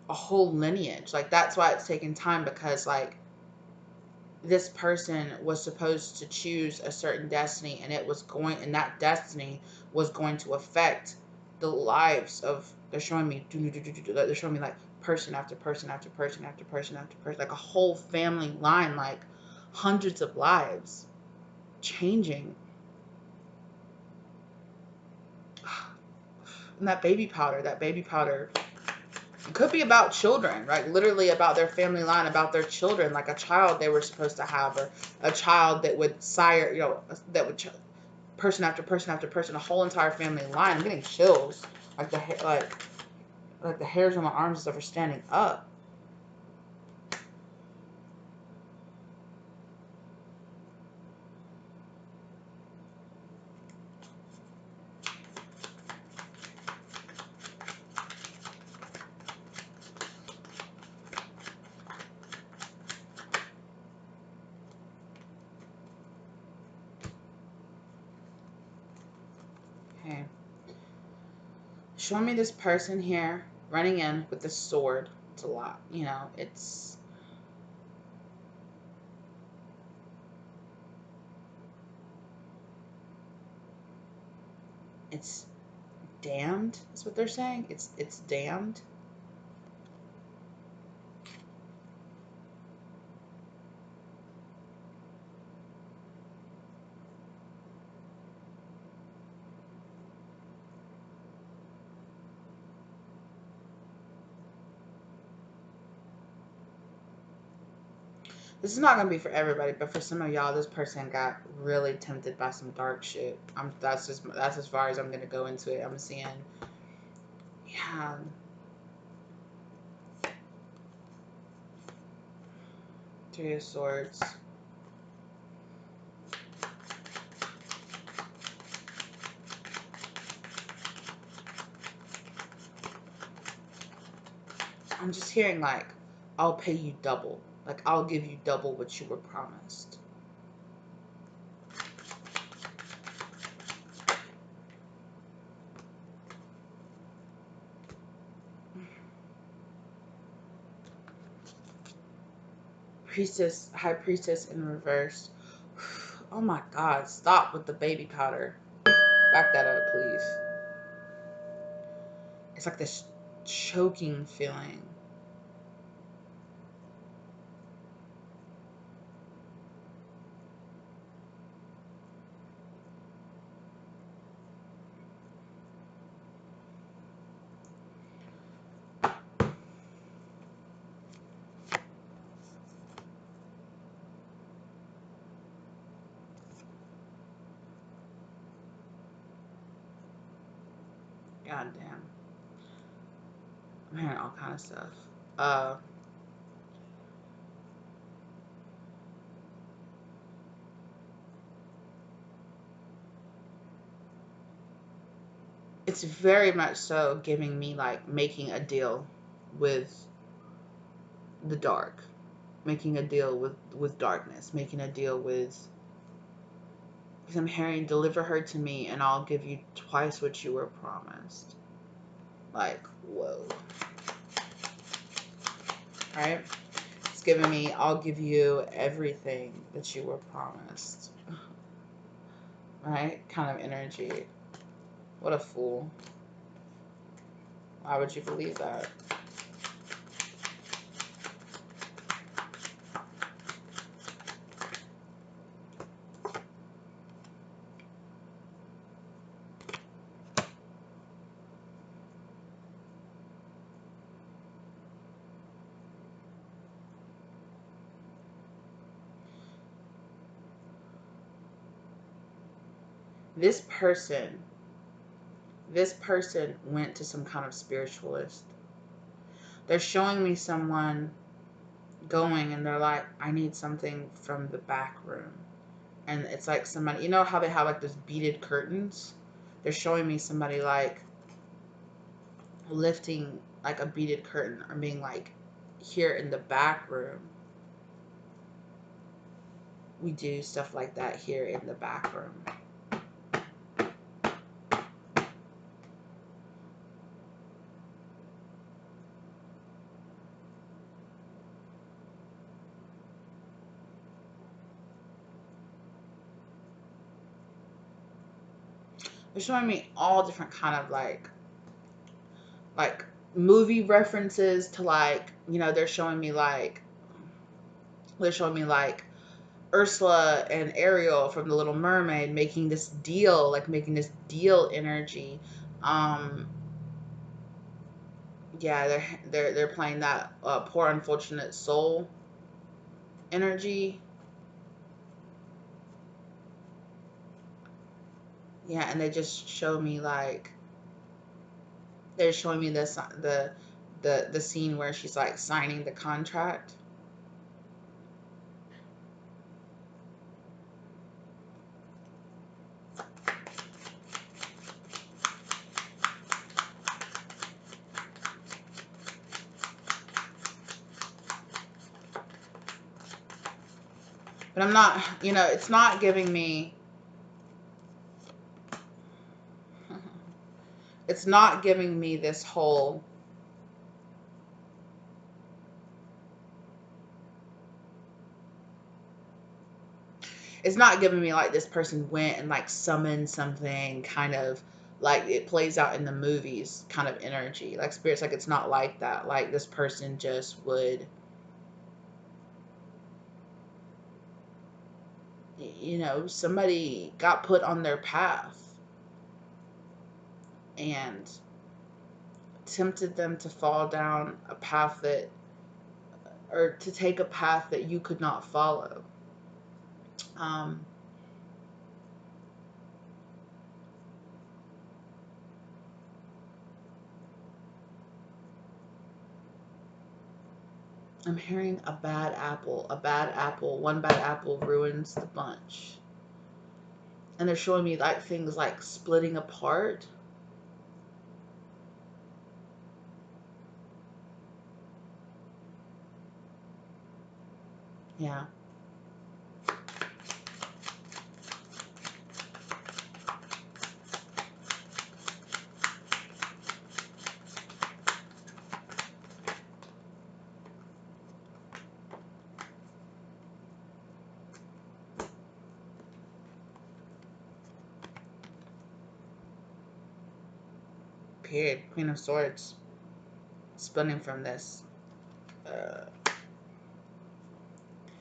a whole lineage. Like, that's why it's taking time, because, like, this person was supposed to choose a certain destiny, and and that destiny was going to affect the lives of, they're showing me, they're showing me like person after person after person after person after person, like a whole family line, like hundreds of lives changing. And that baby powder, it could be about children, right? Literally about their family line, about their children, like a child they were supposed to have, or a child that would sire, you know, that would person after person after person, a whole entire family line. I'm getting chills, like like the hairs on my arms and stuff are standing up. Okay, show me this person here running in with this sword. It's a lot, you know. It's damned. Is what they're saying. It's damned. This is not gonna be for everybody, but for some of y'all, this person got really tempted by some dark shit. That's as far as I'm gonna go into it. I'm seeing, yeah, 3 of Swords. I'm just hearing like, I'll pay you double. Like I'll give you double what you were promised. Priestess, High Priestess in reverse. Oh my God, stop with the baby powder. Back that up, please. It's like this choking feeling. God damn. I'm hearing all kind of stuff. It's very much so giving me like making a deal with the dark, making a deal with darkness, making a deal with, because I'm hearing deliver her to me and I'll give you twice what you were promised. Like, whoa. Right? It's giving me, I'll give you everything that you were promised. Right? Kind of energy. What a fool. Why would you believe that? This person went to some kind of spiritualist. They're showing me someone going and they're like, I need something from the back room. And it's like somebody, you know how they have like those beaded curtains? They're showing me somebody like lifting like a beaded curtain or being like, here in the back room, we do stuff like that here in the back room. They're showing me all different kind of like movie references to like, you know, they're showing me like Ursula and Ariel from The Little Mermaid making this deal, like making this deal energy. Yeah, they're playing that poor unfortunate soul energy. Yeah, and they just show me like they're showing me this the scene where she's like signing the contract. But I'm not, you know, it's not giving me it's not giving me this whole it's not giving me like this person went and like summoned something kind of like it plays out in the movies kind of energy. Like spirits, like it's not like that. Like this person just would, you know, somebody got put on their path and tempted them to fall down a path that, or to take a path that you could not follow. Um, I'm hearing a bad apple. A bad apple. One bad apple ruins the bunch. And they're showing me like things like splitting apart. Yeah. Period. Queen of Swords. Spinning from this.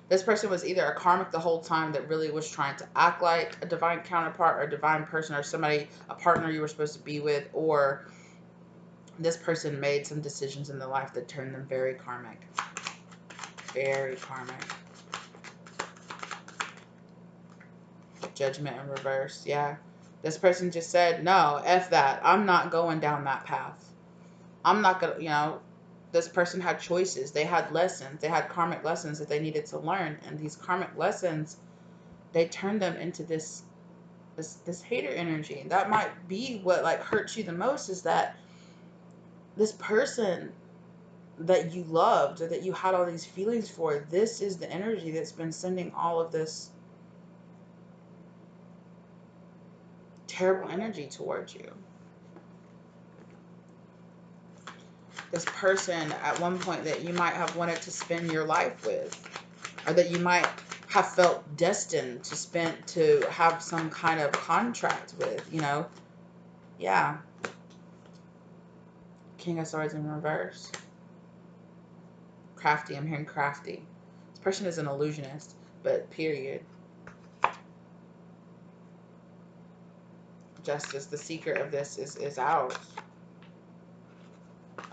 This person was either a karmic the whole time that really was trying to act like a divine counterpart or a divine person or somebody, a partner you were supposed to be with, or this person made some decisions in their life that turned them very karmic. Very karmic. Judgment in reverse. Yeah. This person just said, no, F that. I'm not going down that path. I'm not going to, you know, this person had choices. They had lessons. They had karmic lessons that they needed to learn. And these karmic lessons, they turned them into this hater energy. And that might be what like hurts you the most, is that this person that you loved or that you had all these feelings for, this is the energy that's been sending all of this terrible energy towards you. This person at one point that you might have wanted to spend your life with, or that you might have felt destined to have some kind of contract with, you know. Yeah. King of Swords in reverse. Crafty. I'm hearing crafty. This person is an illusionist, but period. Justice. The secret of this is out.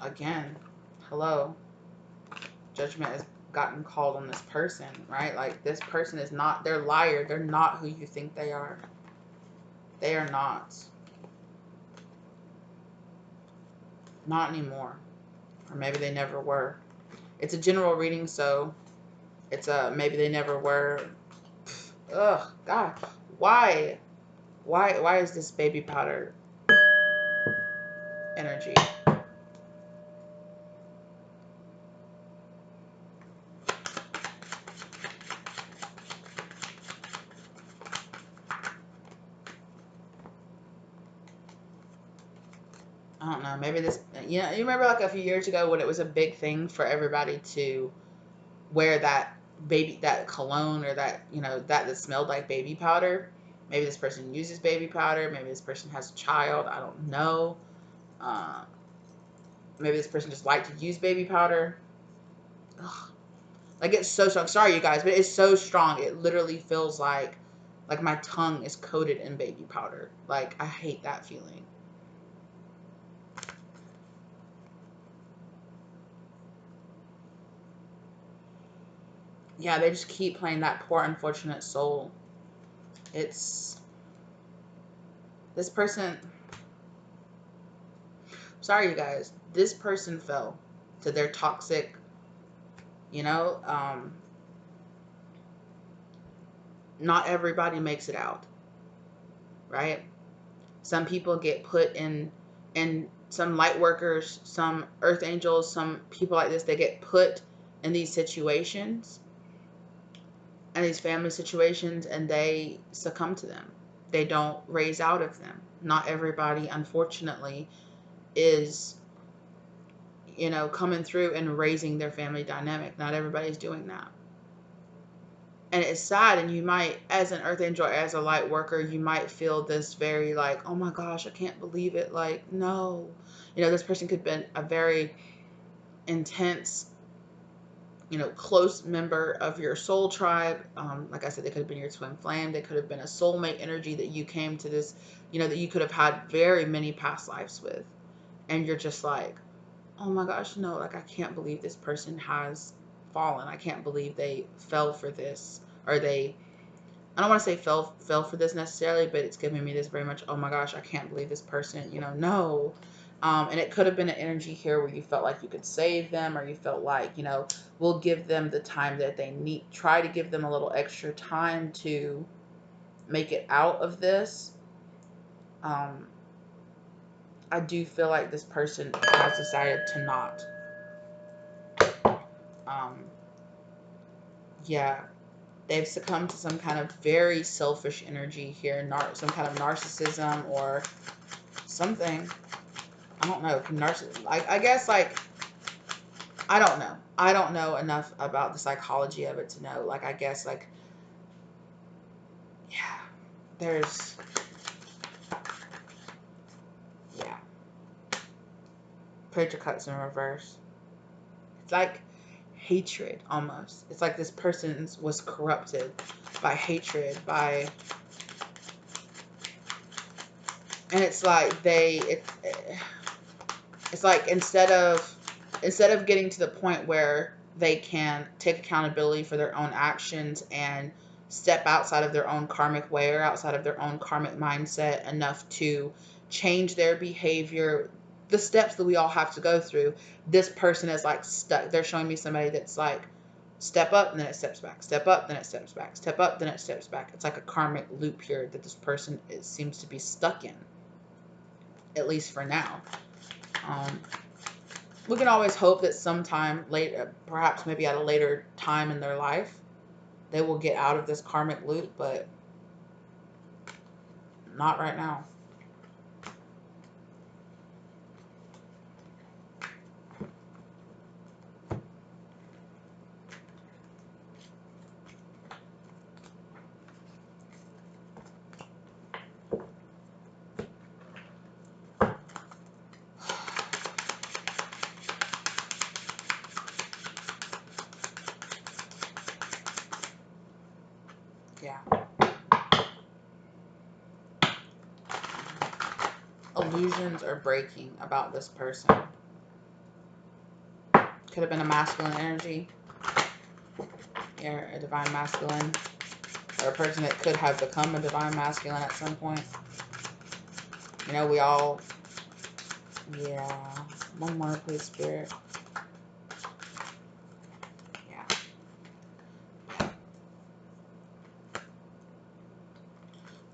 Again. Hello. Judgment has gotten called on this person, right? Like, this person is not, they're liar. They're not who you think they are. They are not. Not anymore. Or maybe they never were. It's a general reading, so it's a maybe they never were. Ugh, God. Why? Why is this baby powder energy? I don't know. Maybe this, you know, you remember like a few years ago when it was a big thing for everybody to wear that that cologne, or that, you know, that smelled like baby powder. Maybe this person uses baby powder. Maybe this person has a child. I don't know. Maybe this person just liked to use baby powder. Ugh. Like, it's so strong. Sorry, you guys, but it's so strong. It literally feels like my tongue is coated in baby powder. Like, I hate that feeling. Yeah, they just keep playing that poor unfortunate soul. It's this person. Sorry, you guys. This person fell to their toxic, you know, not everybody makes it out, right? Some people get put in some light workers, some earth angels, some people like this, they get put in these situations and these family situations, and they succumb to them. They don't raise out of them. Not everybody, unfortunately, is, you know, coming through and raising their family dynamic. Not everybody's doing that. And it's sad, and you might, as an earth angel, as a light worker, you might feel this very like, oh my gosh, I can't believe it. Like, no. You know, this person could have been a very intense, you know, close member of your soul tribe. Like I said, they could have been your twin flame. They could have been a soulmate energy that you came to this, you know, that you could have had very many past lives with. And you're just like, oh my gosh, no, like, I can't believe this person has fallen. I can't believe they fell for this. Or they, I don't want to say fell for this necessarily, but it's giving me this very much, oh my gosh, I can't believe this person, you know, no. And it could have been an energy here where you felt like you could save them, or you felt like, you know, we'll give them the time that they need, try to give them a little extra time to make it out of this. I do feel like this person has decided to not. Yeah, they've succumbed to some kind of very selfish energy here, some kind of narcissism or something. I don't know. I guess, like, I don't know. I don't know enough about the psychology of it to know. Like, I guess, like, yeah, there's, yeah. Page of Cups in reverse. It's like hatred almost. It's like this person was corrupted by hatred, and it's like it's like instead of getting to the point where they can take accountability for their own actions and step outside of their own karmic way or outside of their own karmic mindset enough to change their behavior, the steps that we all have to go through, this person is like stuck. They're showing me somebody that's like step up and then it steps back, step up, then it steps back, step up, then it steps back. It's like a karmic loop here that this person seems to be stuck in, at least for now. We can always hope that sometime later, perhaps maybe at a later time in their life, they will get out of this karmic loop, but not right now. Yeah. Illusions are breaking about this person. Could have been a masculine energy. Here, a divine masculine. Or a person that could have become a divine masculine at some point. You know, we all... Yeah. One more, please, Spirit. Yeah.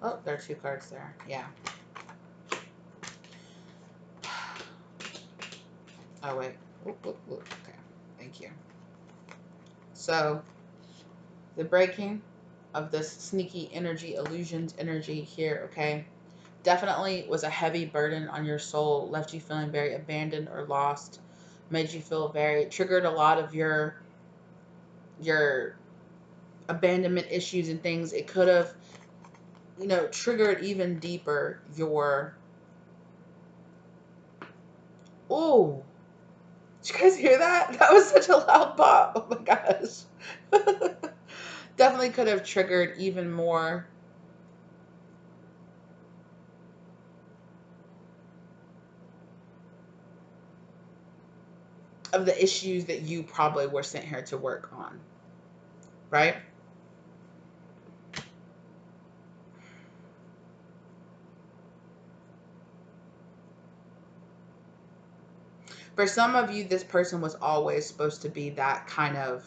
Oh, there are 2 cards there. Yeah. Oh, wait. Oop. Okay. Thank you. So, the breaking of this sneaky energy, illusions energy here, okay, definitely was a heavy burden on your soul, left you feeling very abandoned or lost, made you feel very, triggered a lot of your abandonment issues and things. It could have, you know, triggered even deeper your, oh, did you guys hear that? That was such a loud pop. Oh my gosh. Definitely could have triggered even more of the issues that you probably were sent here to work on, right? For some of you, this person was always supposed to be that kind of,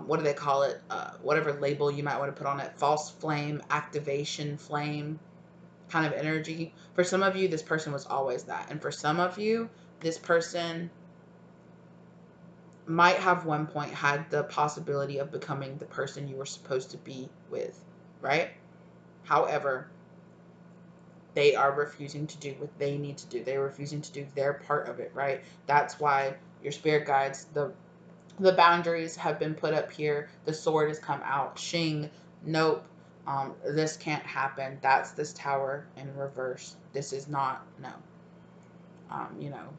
what do they call it? Whatever label you might want to put on it, false flame, activation flame kind of energy. For some of you, this person was always that. And for some of you, this person might have one point had the possibility of becoming the person you were supposed to be with, right? However, they are refusing to do what they need to do. They're refusing to do their part of it, right? That's why your spirit guides, the boundaries have been put up here. The sword has come out. Shing, nope. This can't happen. That's this tower in reverse. This is not, no. You know.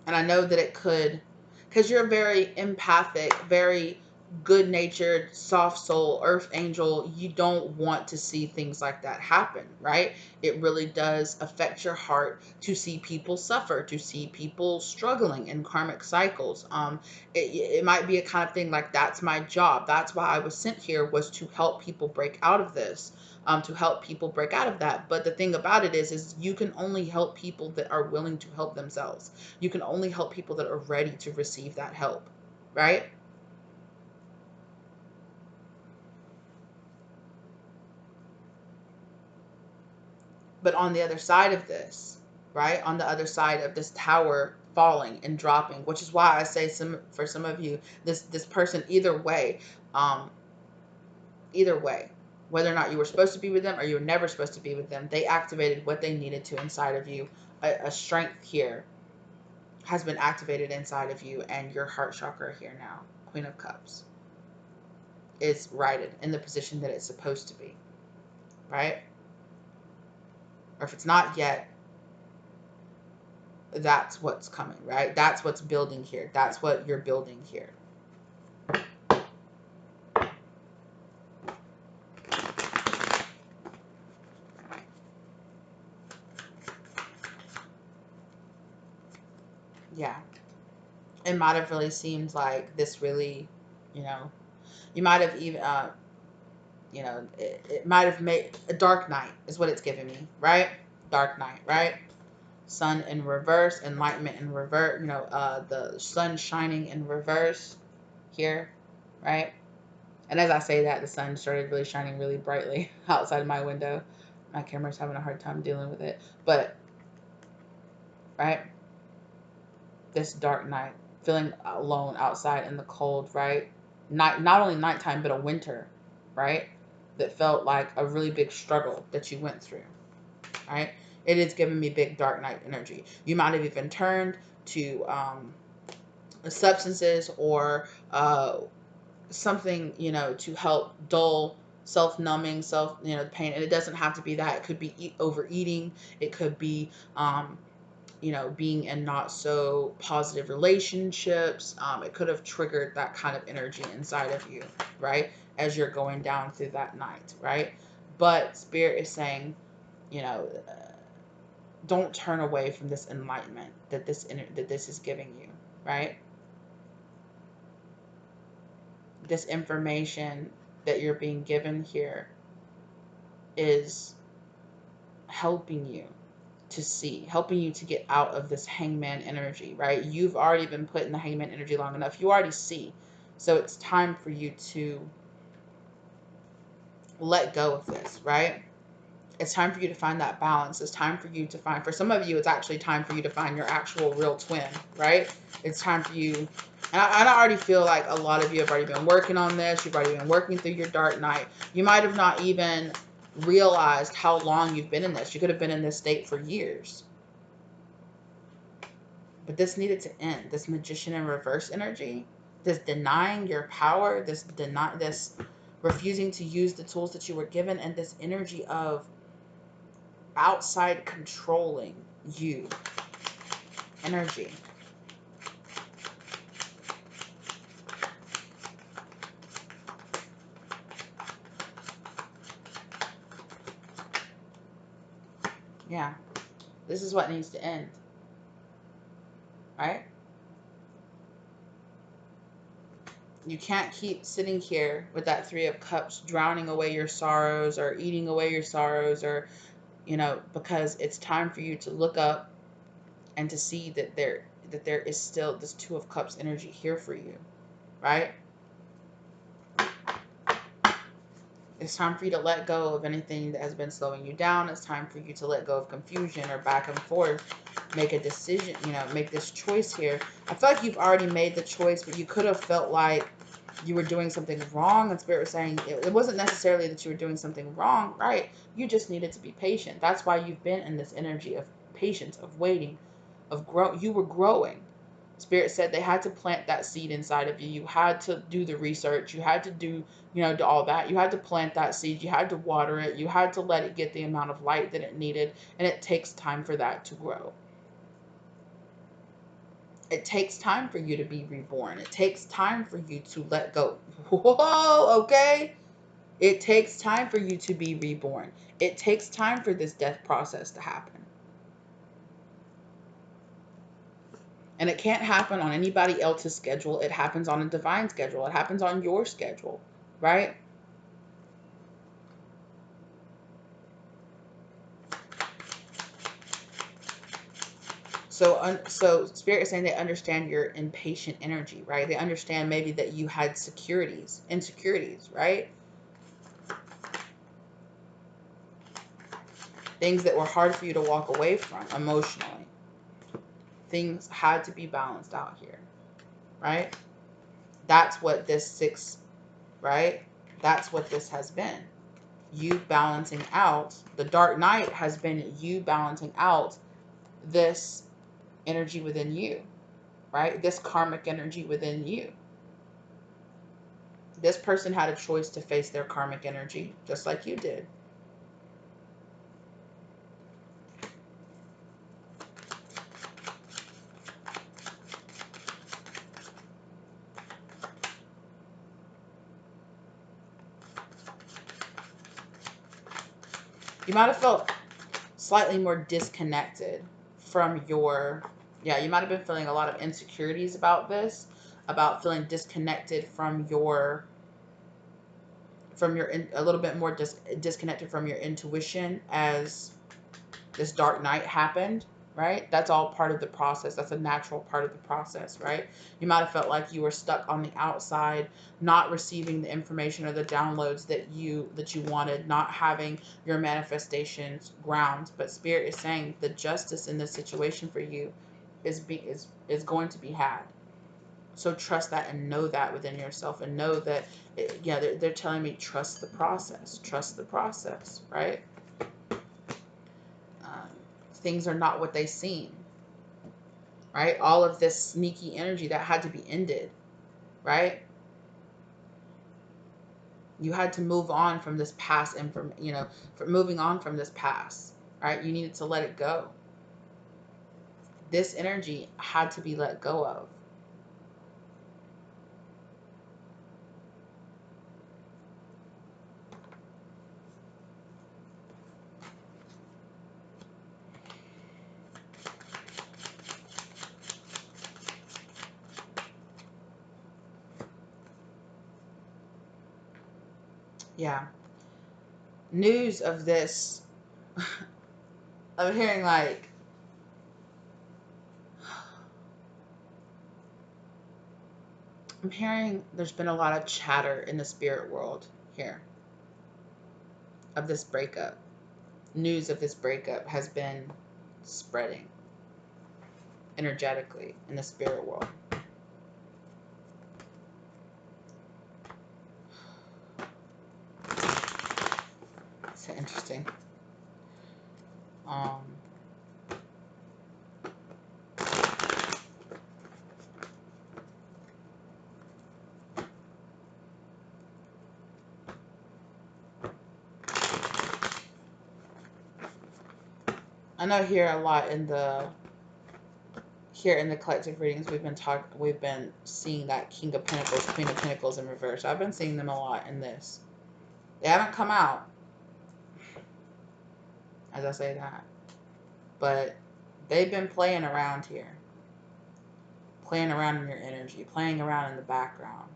And I know that it could, because you're very empathic, very good-natured, soft soul, earth angel. You don't want to see things like that happen, right? It really does affect your heart to see people suffer, to see people struggling in karmic cycles. It might be a kind of thing like, that's my job. That's why I was sent here, was to help people break out of this. To help people break out of that. But the thing about it is you can only help people that are willing to help themselves. You can only help people that are ready to receive that help, right? But on the other side of this, right, on the other side of this tower falling and dropping, which is why I say for some of you, this person, um, either way, whether or not you were supposed to be with them or you were never supposed to be with them, they activated what they needed to inside of you. A strength here has been activated inside of you, and your heart chakra here now, Queen of Cups, is righted in the position that it's supposed to be, right? Or if it's not yet, that's what's coming, right? That's what's building here. That's what you're building here. Yeah. It might have really seemed like this really, you know, you might have even, you know, it might have made a dark night is what it's giving me, right? Dark night, right? Sun in reverse, enlightenment in reverse, you know, the sun shining in reverse here, right? And as I say that, the sun started really shining really brightly outside of my window. My camera's having a hard time dealing with it. But, right? This dark night, feeling alone outside in the cold, right? Not only nighttime, but a winter, right? That felt like a really big struggle that you went through, right? It is giving me big dark night energy. You might have even turned to substances or something, you know, to help dull self-numbing, you know, pain. And it doesn't have to be that. It could be overeating. It could be, you know, being in not so positive relationships. It could have triggered that kind of energy inside of you, right? As you're going down through that night, right? But Spirit is saying, you know, don't turn away from this enlightenment that this is giving you, right? This information that you're being given here is helping you to see, helping you to get out of this hangman energy, right? You've already been put in the hangman energy long enough. You already see. So it's time for you to let go of this, right? It's time for you to find that balance. It's time for you to find, for some of you, it's actually time for you to find your actual real twin, right? It's time for you. And I already feel like a lot of you have already been working on this. You've already been working through your dark night. You might have not even realized how long you've been in this. You could have been in this state for years. But this needed to end. This magician in reverse energy, this denying your power, this refusing to use the tools that you were given, and this energy of outside controlling you energy. Yeah. This is what needs to end. Right? You can't keep sitting here with that 3 of Cups drowning away your sorrows or eating away your sorrows, or, you know, because it's time for you to look up and to see that there is still this 2 of Cups energy here for you, right? It's time for you to let go of anything that has been slowing you down. It's time for you to let go of confusion or back and forth. Make a decision, you know, make this choice here. I feel like you've already made the choice, but you could have felt like you were doing something wrong. And Spirit was saying it wasn't necessarily that you were doing something wrong, right? You just needed to be patient. That's why you've been in this energy of patience, of waiting, of grow. You were growing. Spirit said they had to plant that seed inside of you. You had to do the research. You had to do, you know, all that. You had to plant that seed. You had to water it. You had to let it get the amount of light that it needed. And it takes time for that to grow. It takes time for you to be reborn. It takes time for you to let go. Whoa, okay? It takes time for you to be reborn. It takes time for this death process to happen. And it can't happen on anybody else's schedule. It happens on a divine schedule. It happens on your schedule, right? So Spirit is saying they understand your impatient energy, right? They understand maybe that you had insecurities, right? Things that were hard for you to walk away from emotionally. Things had to be balanced out here, right? That's what this 6, right? That's what this has been. You balancing out. The dark night has been you balancing out this energy within you, right? This karmic energy within you. This person had a choice to face their karmic energy, just like you did. You might have felt slightly more disconnected from your, yeah, you might have been feeling a lot of insecurities about this, about feeling disconnected from your, a little bit more disconnected from your intuition as this dark night happened, right? That's all part of the process. That's a natural part of the process, right? You might have felt like you were stuck on the outside, not receiving the information or the downloads that you wanted, not having your manifestations ground. But Spirit is saying the justice in this situation for you is going to be had. So trust that and know that within yourself, and know that, yeah, they're telling me trust the process, right? Things are not what they seem, right? All of this sneaky energy that had to be ended, right? You had to move on from this past, for moving on from this past, right? You needed to let it go. This energy had to be let go of. Yeah. News of this, I'm hearing like, I'm hearing there's been a lot of chatter in the spirit world here of this breakup. News of this breakup has been spreading energetically in the spirit world. It's interesting. I know here a lot in the collective readings we've been seeing that King of Pentacles, Queen of Pentacles in reverse. I've been seeing them a lot in this. They haven't come out, as I say that, but they've been playing around here, playing around in your energy, playing around in the background.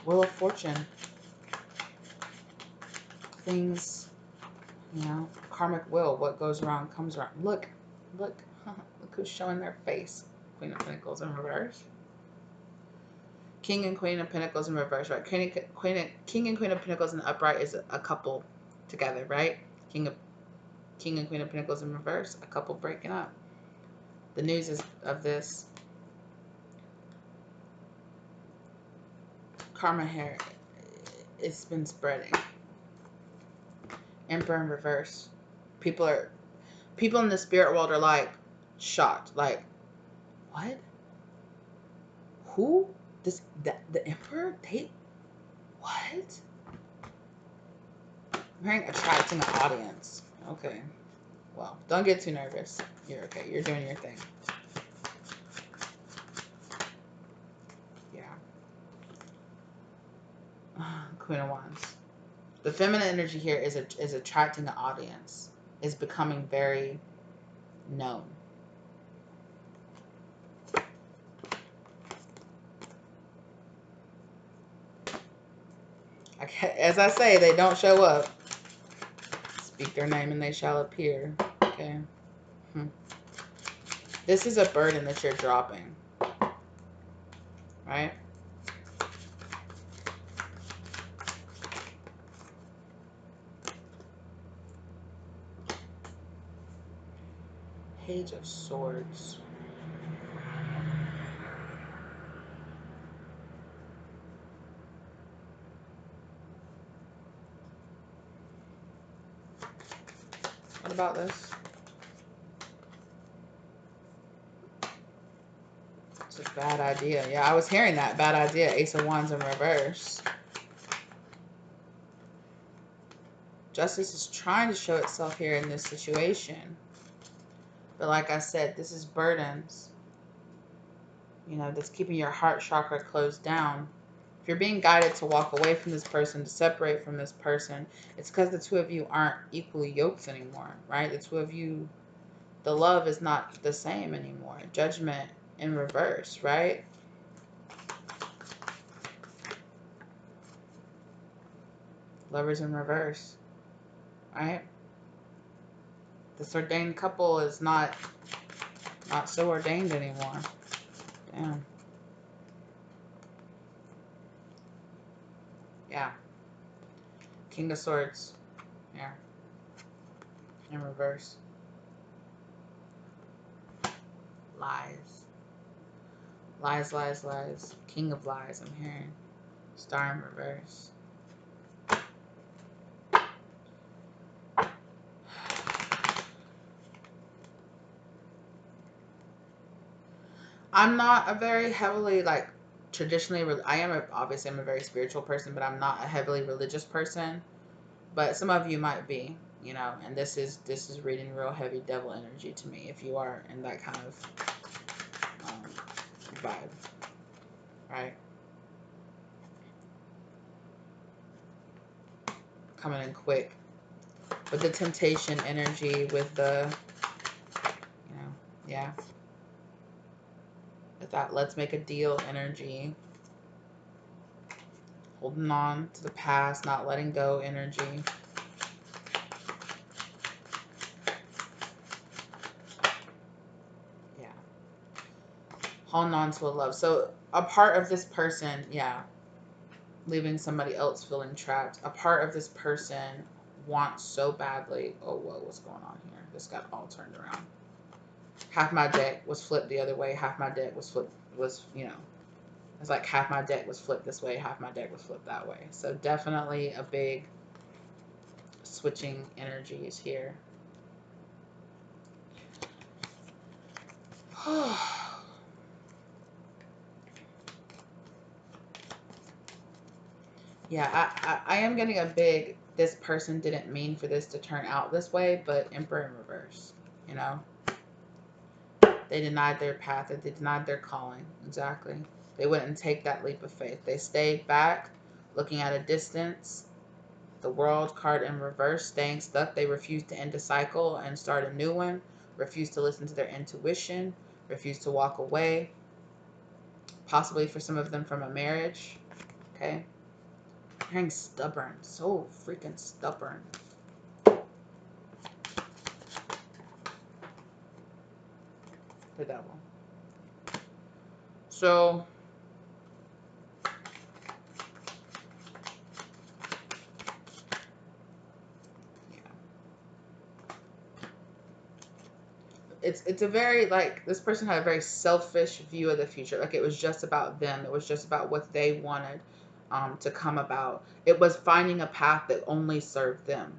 Wheel of Fortune. Things, karmic will. What goes around comes around. Look, look who's showing their face. Queen of Pentacles in reverse. King and Queen of Pentacles in reverse, right? King and Queen of Pentacles in the upright is a couple together, right? King and Queen of Pentacles in reverse, a couple breaking up. The news is of this karma here, it's been spreading. Emperor in reverse. People in the spirit world are like shocked, like, what? Who? The Emperor? What? I'm hearing attracting an audience. Okay. Well, don't get too nervous. You're okay. You're doing your thing. Yeah. Queen of Wands. The feminine energy here is attracting an audience. Is becoming very known. As I say, they don't show up. Speak their name and they shall appear. Okay. This is a burden that you're dropping. Right? Page of Swords. about this? It's a bad idea. Yeah, I was hearing that. Bad idea. Ace of Wands in reverse. Justice is trying to show itself here in this situation. But like I said, this is burdens. You know, that's keeping your heart chakra closed down. If you're being guided to walk away from this person, to separate from this person, it's because the two of you aren't equally yoked anymore, right? The two of you, the love is not the same anymore. Judgment in reverse, right? Lovers in reverse, right? This ordained couple is not so ordained anymore. Damn. Yeah. King of Swords. Yeah. In reverse. Lies. Lies, lies, lies. King of lies, I'm hearing. Star in reverse. I'm not a very heavily, like, traditionally, obviously I'm a very spiritual person, but I'm not a heavily religious person. But some of you might be, you know, and this is reading real heavy devil energy to me if you are in that kind of vibe, right? Coming in quick. With the temptation energy, with the, you know, yeah. With that let's make a deal energy. Holding on to the past, not letting go energy. Yeah. Holding on to a love. So a part of this person, yeah, leaving somebody else feeling trapped. A part of this person wants so badly. Oh, whoa, what's going on here? This got all turned around. Half my deck was flipped the other way. Half my deck was flipped, you know, it's like half my deck was flipped this way. Half my deck was flipped that way. So definitely a big switching energies here. Yeah, I am getting a big, this person didn't mean for this to turn out this way, but Emperor in reverse, you know? They denied their path. They denied their calling. Exactly. They wouldn't take that leap of faith. They stayed back, looking at a distance. The World card in reverse, staying stuck. They refused to end a cycle and start a new one. Refused to listen to their intuition. Refused to walk away. Possibly for some of them from a marriage. Okay. I'm hearing stubborn. So freaking stubborn. The devil. So it's a very, like, this person had a very selfish view of the future. Like, it was just about them. It was just about what they wanted to come about. It was finding a path that only served them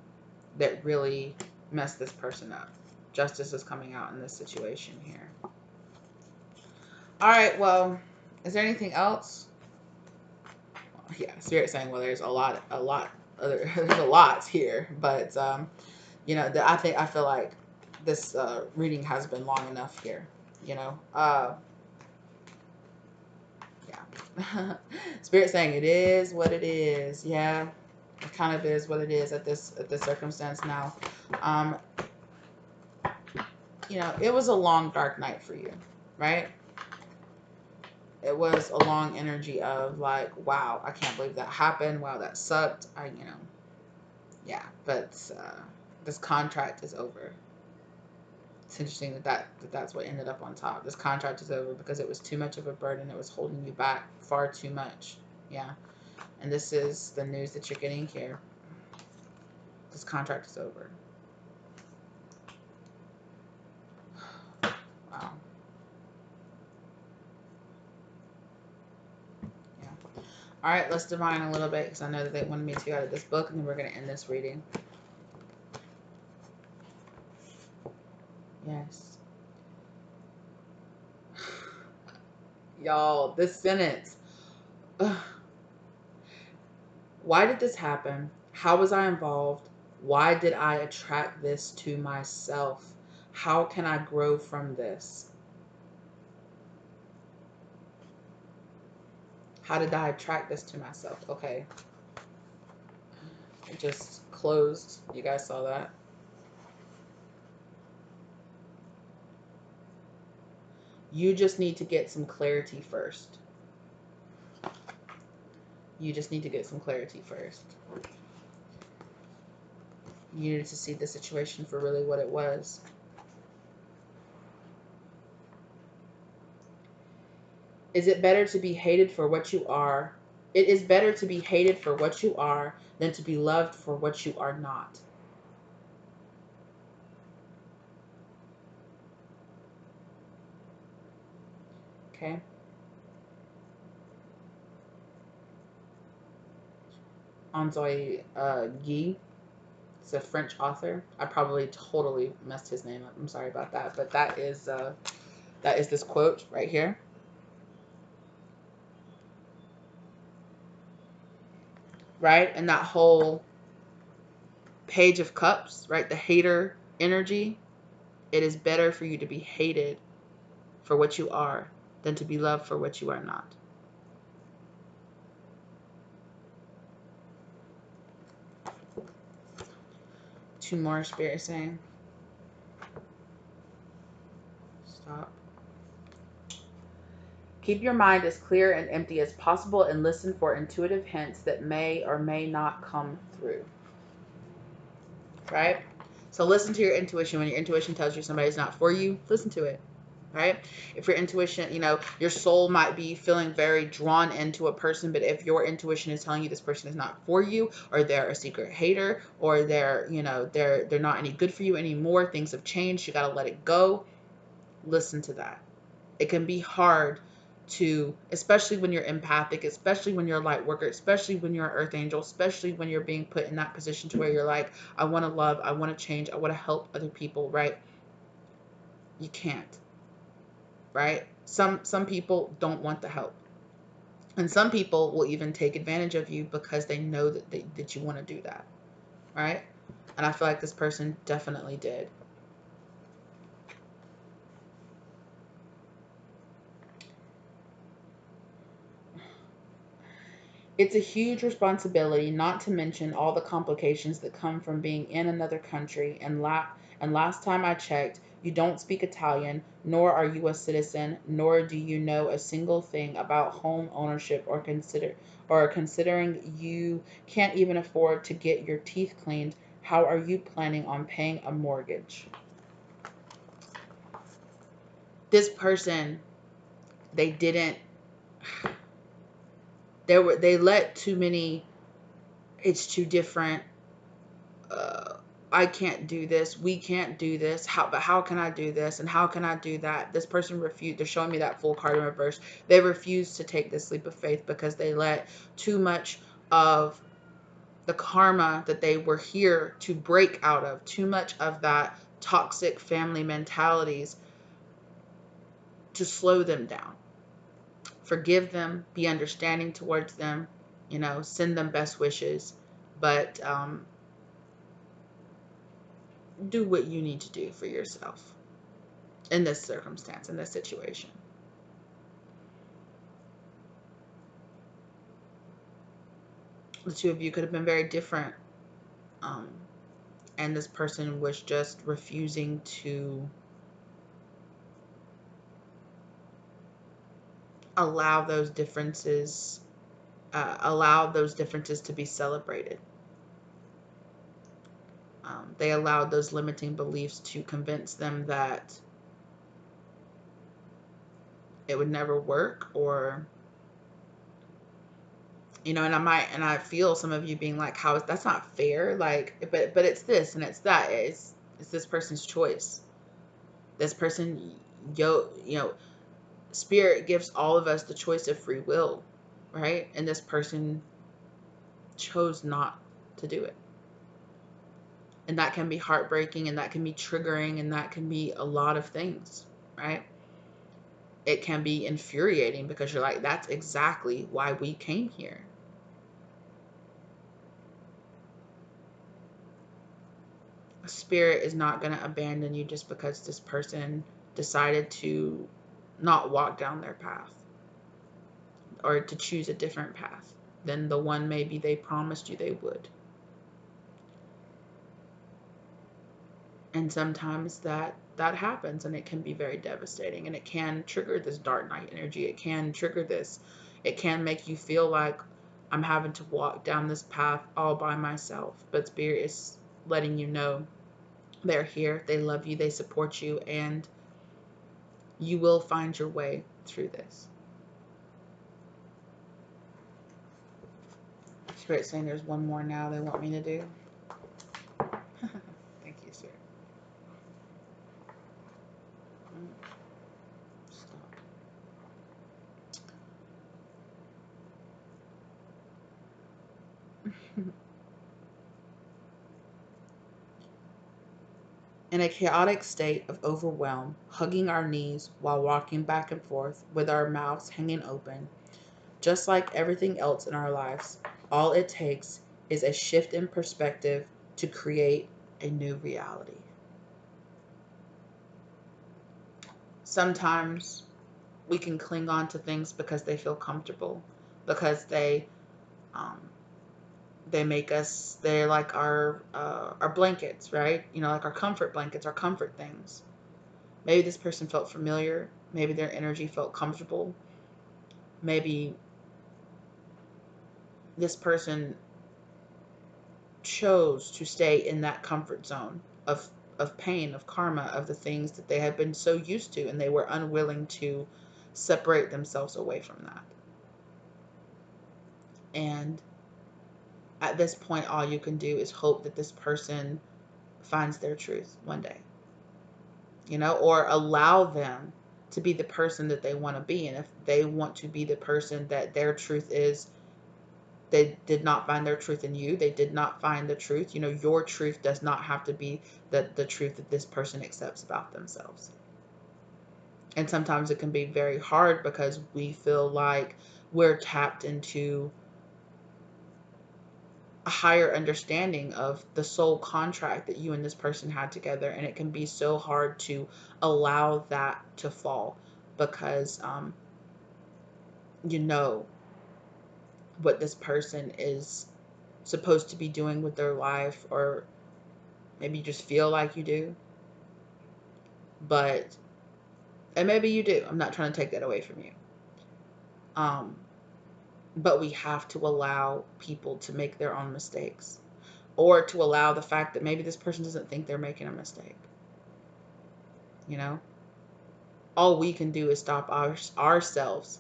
that really messed this person up. Justice is coming out in this situation here. All right, well, is there anything else? Well, yeah, Spirit saying, well, there's a lot there's a lot here, but you know, I feel like this reading has been long enough here, you know. Yeah. Spirit saying it is what it is. Yeah, it kind of is what it is at this circumstance now. You know, it was a long dark night for you, right? It was a long energy of like, wow, I can't believe that happened. Wow, that sucked. You know, yeah, but this contract is over. It's interesting that's what ended up on top. This contract is over because it was too much of a burden. It was holding you back far too much. Yeah. And this is the news that you're getting here. This contract is over. Wow. Yeah. All right, let's divine a little bit because I know that they wanted me to out of this book, and then we're going to end this reading. Yes. Y'all, this sentence. Ugh. Why did this happen? How was I involved? Why did I attract this to myself? How can I grow from this? How did I attract this to myself? Okay. It just closed. You guys saw that? You just need to get some clarity first. You just need to get some clarity first. You needed to see the situation for really what it was. Is it better to be hated for what you are? It is better to be hated for what you are than to be loved for what you are not. Okay? Antoine Guy. It's a French author. I probably totally messed his name up. I'm sorry about that. But that is this quote right here. Right? And that whole page of cups, right? The hater energy. It is better for you to be hated for what you are than to be loved for what you are not. Two more, Spirit saying. Stop. Keep your mind as clear and empty as possible and listen for intuitive hints that may or may not come through. Right? So listen to your intuition. When your intuition tells you somebody's not for you, listen to it. Right? If your intuition, your soul might be feeling very drawn into a person, but if your intuition is telling you this person is not for you, or they're a secret hater, or they're not any good for you anymore, things have changed, you got to let it go. Listen to that. It can be hard to, especially when you're empathic, especially when you're a light worker, especially when you're an earth angel, especially when you're being put in that position to where you're like, I want to love, I want to change, I want to help other people, right? You can't. Right? Some people don't want the help. And some people will even take advantage of you because they know that you want to do that. Right? And I feel like this person definitely did. It's a huge responsibility, not to mention all the complications that come from being in another country. And last time I checked, you don't speak Italian, nor are you a citizen, nor do you know a single thing about home ownership or considering you can't even afford to get your teeth cleaned. How are you planning on paying a mortgage? This person, they didn't. They let too many. It's too different. I can't do this. We can't do this. But how can I do this? And how can I do that? This person refused. They're showing me that full card in reverse. They refused to take this leap of faith because they let too much of the karma that they were here to break out of, too much of that toxic family mentalities to slow them down. Forgive them, be understanding towards them, send them best wishes, but do what you need to do for yourself in this circumstance, in this situation. The two of you could have been very different. Um, and this person was just refusing to allow those differences to be celebrated. They allowed those limiting beliefs to convince them that it would never work, or and I feel some of you being like, how is that's not fair, like, but it's this and it's that. It's this person's choice. This person, spirit gives all of us the choice of free will, right? And this person chose not to do it. And that can be heartbreaking, and that can be triggering, and that can be a lot of things, right? It can be infuriating because you're like, that's exactly why we came here. Spirit is not going to abandon you just because this person decided to not walk down their path or to choose a different path than the one maybe they promised you they would. And sometimes that happens, and it can be very devastating, and it can trigger this dark night energy. It can trigger this. It can make you feel like I'm having to walk down this path all by myself. But Spirit is letting you know they're here, they love you, they support you, and you will find your way through this. Spirit saying there's one more now they want me to do. Thank you, sir. Stop. In a chaotic state of overwhelm, hugging our knees while walking back and forth with our mouths hanging open, just like everything else in our lives, all it takes is a shift in perspective to create a new reality. Sometimes we can cling on to things because they feel comfortable, because um, they make us, they're like our blankets, right? You know, like our comfort blankets, our comfort things. Maybe this person felt familiar. Maybe their energy felt comfortable. Maybe this person chose to stay in that comfort zone of pain, of karma, of the things that they had been so used to, and they were unwilling to separate themselves away from that. And at this point, all you can do is hope that this person finds their truth one day, you know, or allow them to be the person that they want to be. And if they want to be the person that their truth is, they did not find their truth in you, they did not find the truth, you know, your truth does not have to be the truth that this person accepts about themselves. And sometimes it can be very hard because we feel like we're tapped into a higher understanding of the soul contract that you and this person had together, and it can be so hard to allow that to fall because you know what this person is supposed to be doing with their life, or maybe you just feel like you do, but and maybe you do, I'm not trying to take that away from you, um but we have to allow people to make their own mistakes, or to allow the fact that maybe this person doesn't think they're making a mistake. You know, all we can do is stop ourselves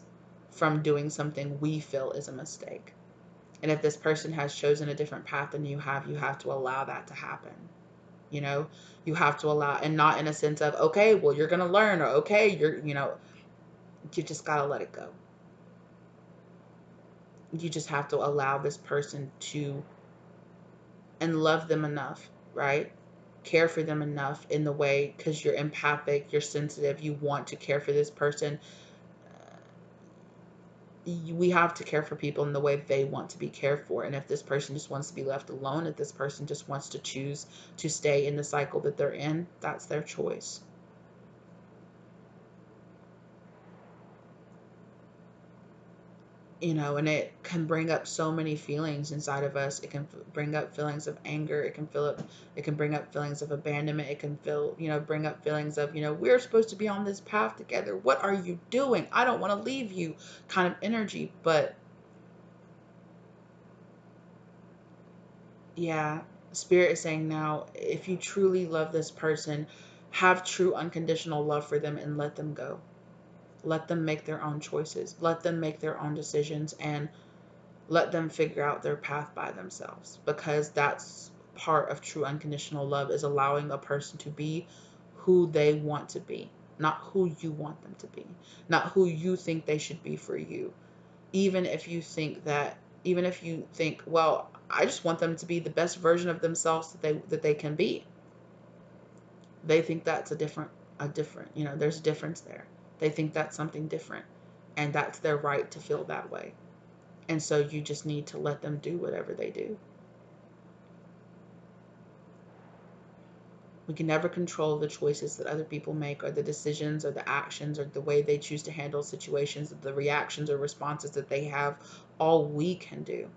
from doing something we feel is a mistake. And if this person has chosen a different path than you have to allow that to happen. You know, you have to allow, and not in a sense of, okay, well, you're going to learn, or okay, you know, you just got to let it go. You just have to allow this person to, and love them enough, right? Care for them enough in the way, because you're empathic, you're sensitive, you want to care for this person. We have to care for people in the way they want to be cared for. And if this person just wants to be left alone, if this person just wants to choose to stay in the cycle that they're in, that's their choice. You know, and it can bring up so many feelings inside of us. It can bring up feelings of anger. It can bring up feelings of abandonment. It can bring up feelings of, we're supposed to be on this path together. What are you doing? I don't want to leave you, kind of energy. But yeah, Spirit is saying now, if you truly love this person, have true unconditional love for them and let them go. Let them make their own choices. Let them make their own decisions, and let them figure out their path by themselves, because that's part of true unconditional love, is allowing a person to be who they want to be, not who you want them to be, not who you think they should be for you. Even if you think, well, I just want them to be the best version of themselves that they can be. They think that's a different, there's a difference there. They think that's something different, and that's their right to feel that way. And so you just need to let them do whatever they do. We can never control the choices that other people make, or the decisions or the actions or the way they choose to handle situations, the reactions or responses that they have. All we can do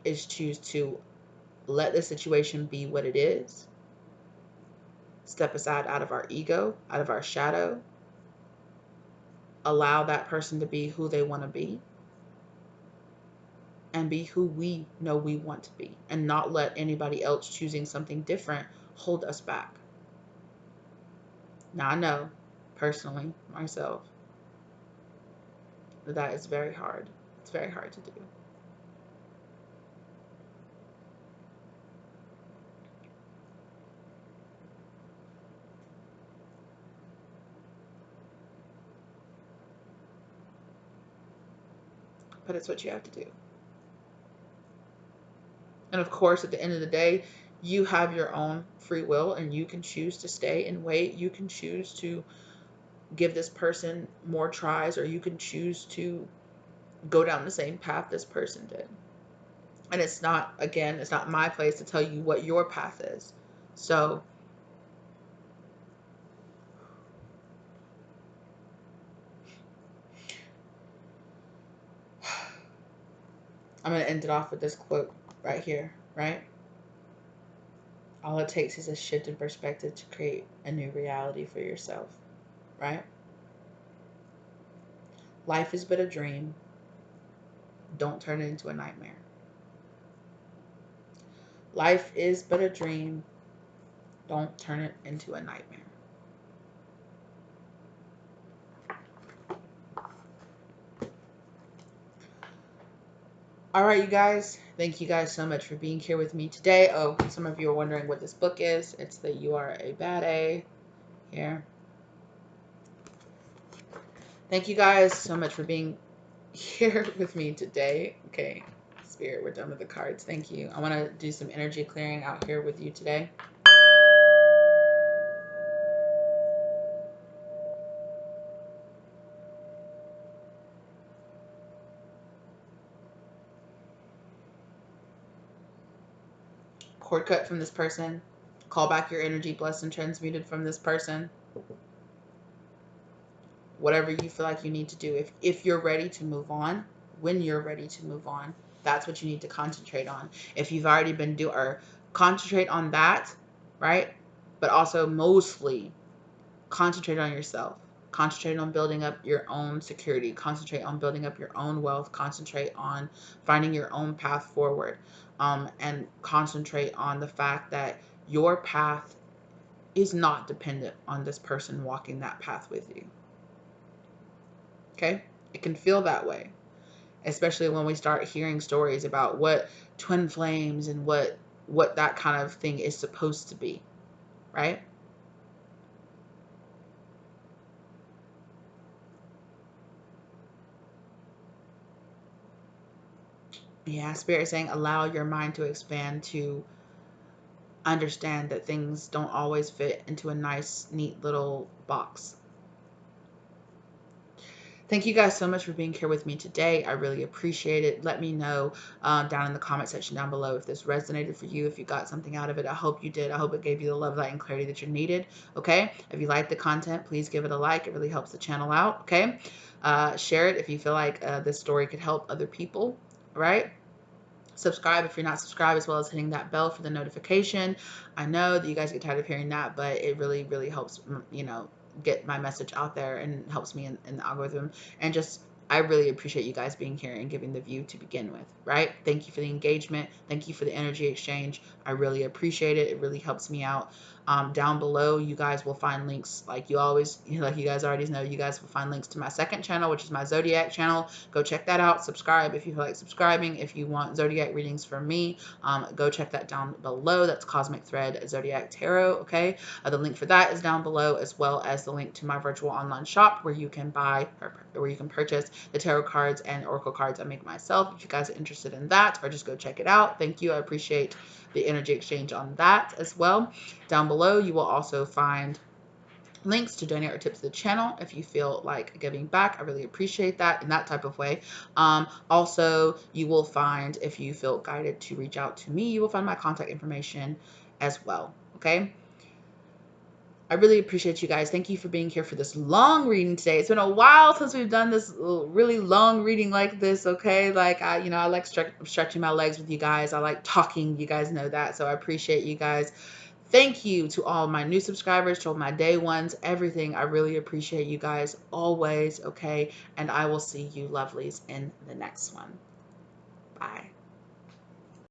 is choose to let the situation be what it is, step aside out of our ego, out of our shadow, allow that person to be who they want to be, and be who we know we want to be, and not let anybody else choosing something different hold us back. Now, I know personally myself that is very hard. It's very hard to do. But it's what you have to do. And of course, at the end of the day, you have your own free will, and you can choose to stay and wait. You can choose to give this person more tries, or you can choose to go down the same path this person did. And it's not, again, it's not my place to tell you what your path is. So I'm going to end it off with this quote right here, right? All it takes is a shift in perspective to create a new reality for yourself, right? Life is but a dream. Don't turn it into a nightmare. Life is but a dream. Don't turn it into a nightmare. All right, you guys. Thank you guys so much for being here with me today. Oh, some of you are wondering what this book is. It's the You Are a Bad A here. Thank you guys so much for being here with me today. Okay, Spirit, we're done with the cards. Thank you. I want to do some energy clearing out here with you today. Cord cut from this person. Call back your energy blessed and transmuted from this person. Whatever you feel like you need to do. If you're ready to move on, when you're ready to move on, that's what you need to concentrate on. If you've already been doing, or concentrate on that, right? But also mostly concentrate on yourself. Concentrate on building up your own security. Concentrate on building up your own wealth. Concentrate on finding your own path forward. And concentrate on the fact that your path is not dependent on this person walking that path with you. Okay? It can feel that way, especially when we start hearing stories about what twin flames and what that kind of thing is supposed to be, right? Yeah, Spirit is saying allow your mind to expand, to understand that things don't always fit into a nice, neat little box. Thank you guys so much for being here with me today. I really appreciate it. Let me know down in the comment section down below if this resonated for you, if you got something out of it. I hope you did. I hope it gave you the love, light, and clarity that you needed. Okay? If you like the content, please give it a like. It really helps the channel out. Okay? Share it if you feel like this story could help other people. Right? Subscribe if you're not subscribed, as well as hitting that bell for the notification. I know that you guys get tired of hearing that, but it really, really helps, get my message out there and helps me in the algorithm. And just, I really appreciate you guys being here and giving the view to begin with, right? Thank you for the engagement. Thank you for the energy exchange. I really appreciate it. It really helps me out. Down below, you guys will find links, like you always, like you guys already know, you guys will find links to my second channel, which is my Zodiac channel. Go check that out. Subscribe if you feel like subscribing. If you want Zodiac readings from me, go check that down below. That's Cosmic Thread Zodiac Tarot. Okay, the link for that is down below, as well as the link to my virtual online shop where you can buy or where you can purchase the tarot cards and oracle cards I make myself. If you guys are interested in that, or just go check it out. Thank you. I appreciate the energy exchange on that as well. Down below, you will also find links to donate or tip to the channel if you feel like giving back. I really appreciate that in that type of way. Also, you will find, if you feel guided to reach out to me, you will find my contact information as well. Okay. I really appreciate you guys. Thank you for being here for this long reading today. It's been a while since we've done this really long reading like this, okay? Like, I like stretching my legs with you guys. I like talking. You guys know that. So I appreciate you guys. Thank you to all my new subscribers, to all my day ones, everything. I really appreciate you guys always, okay? And I will see you lovelies in the next one. Bye.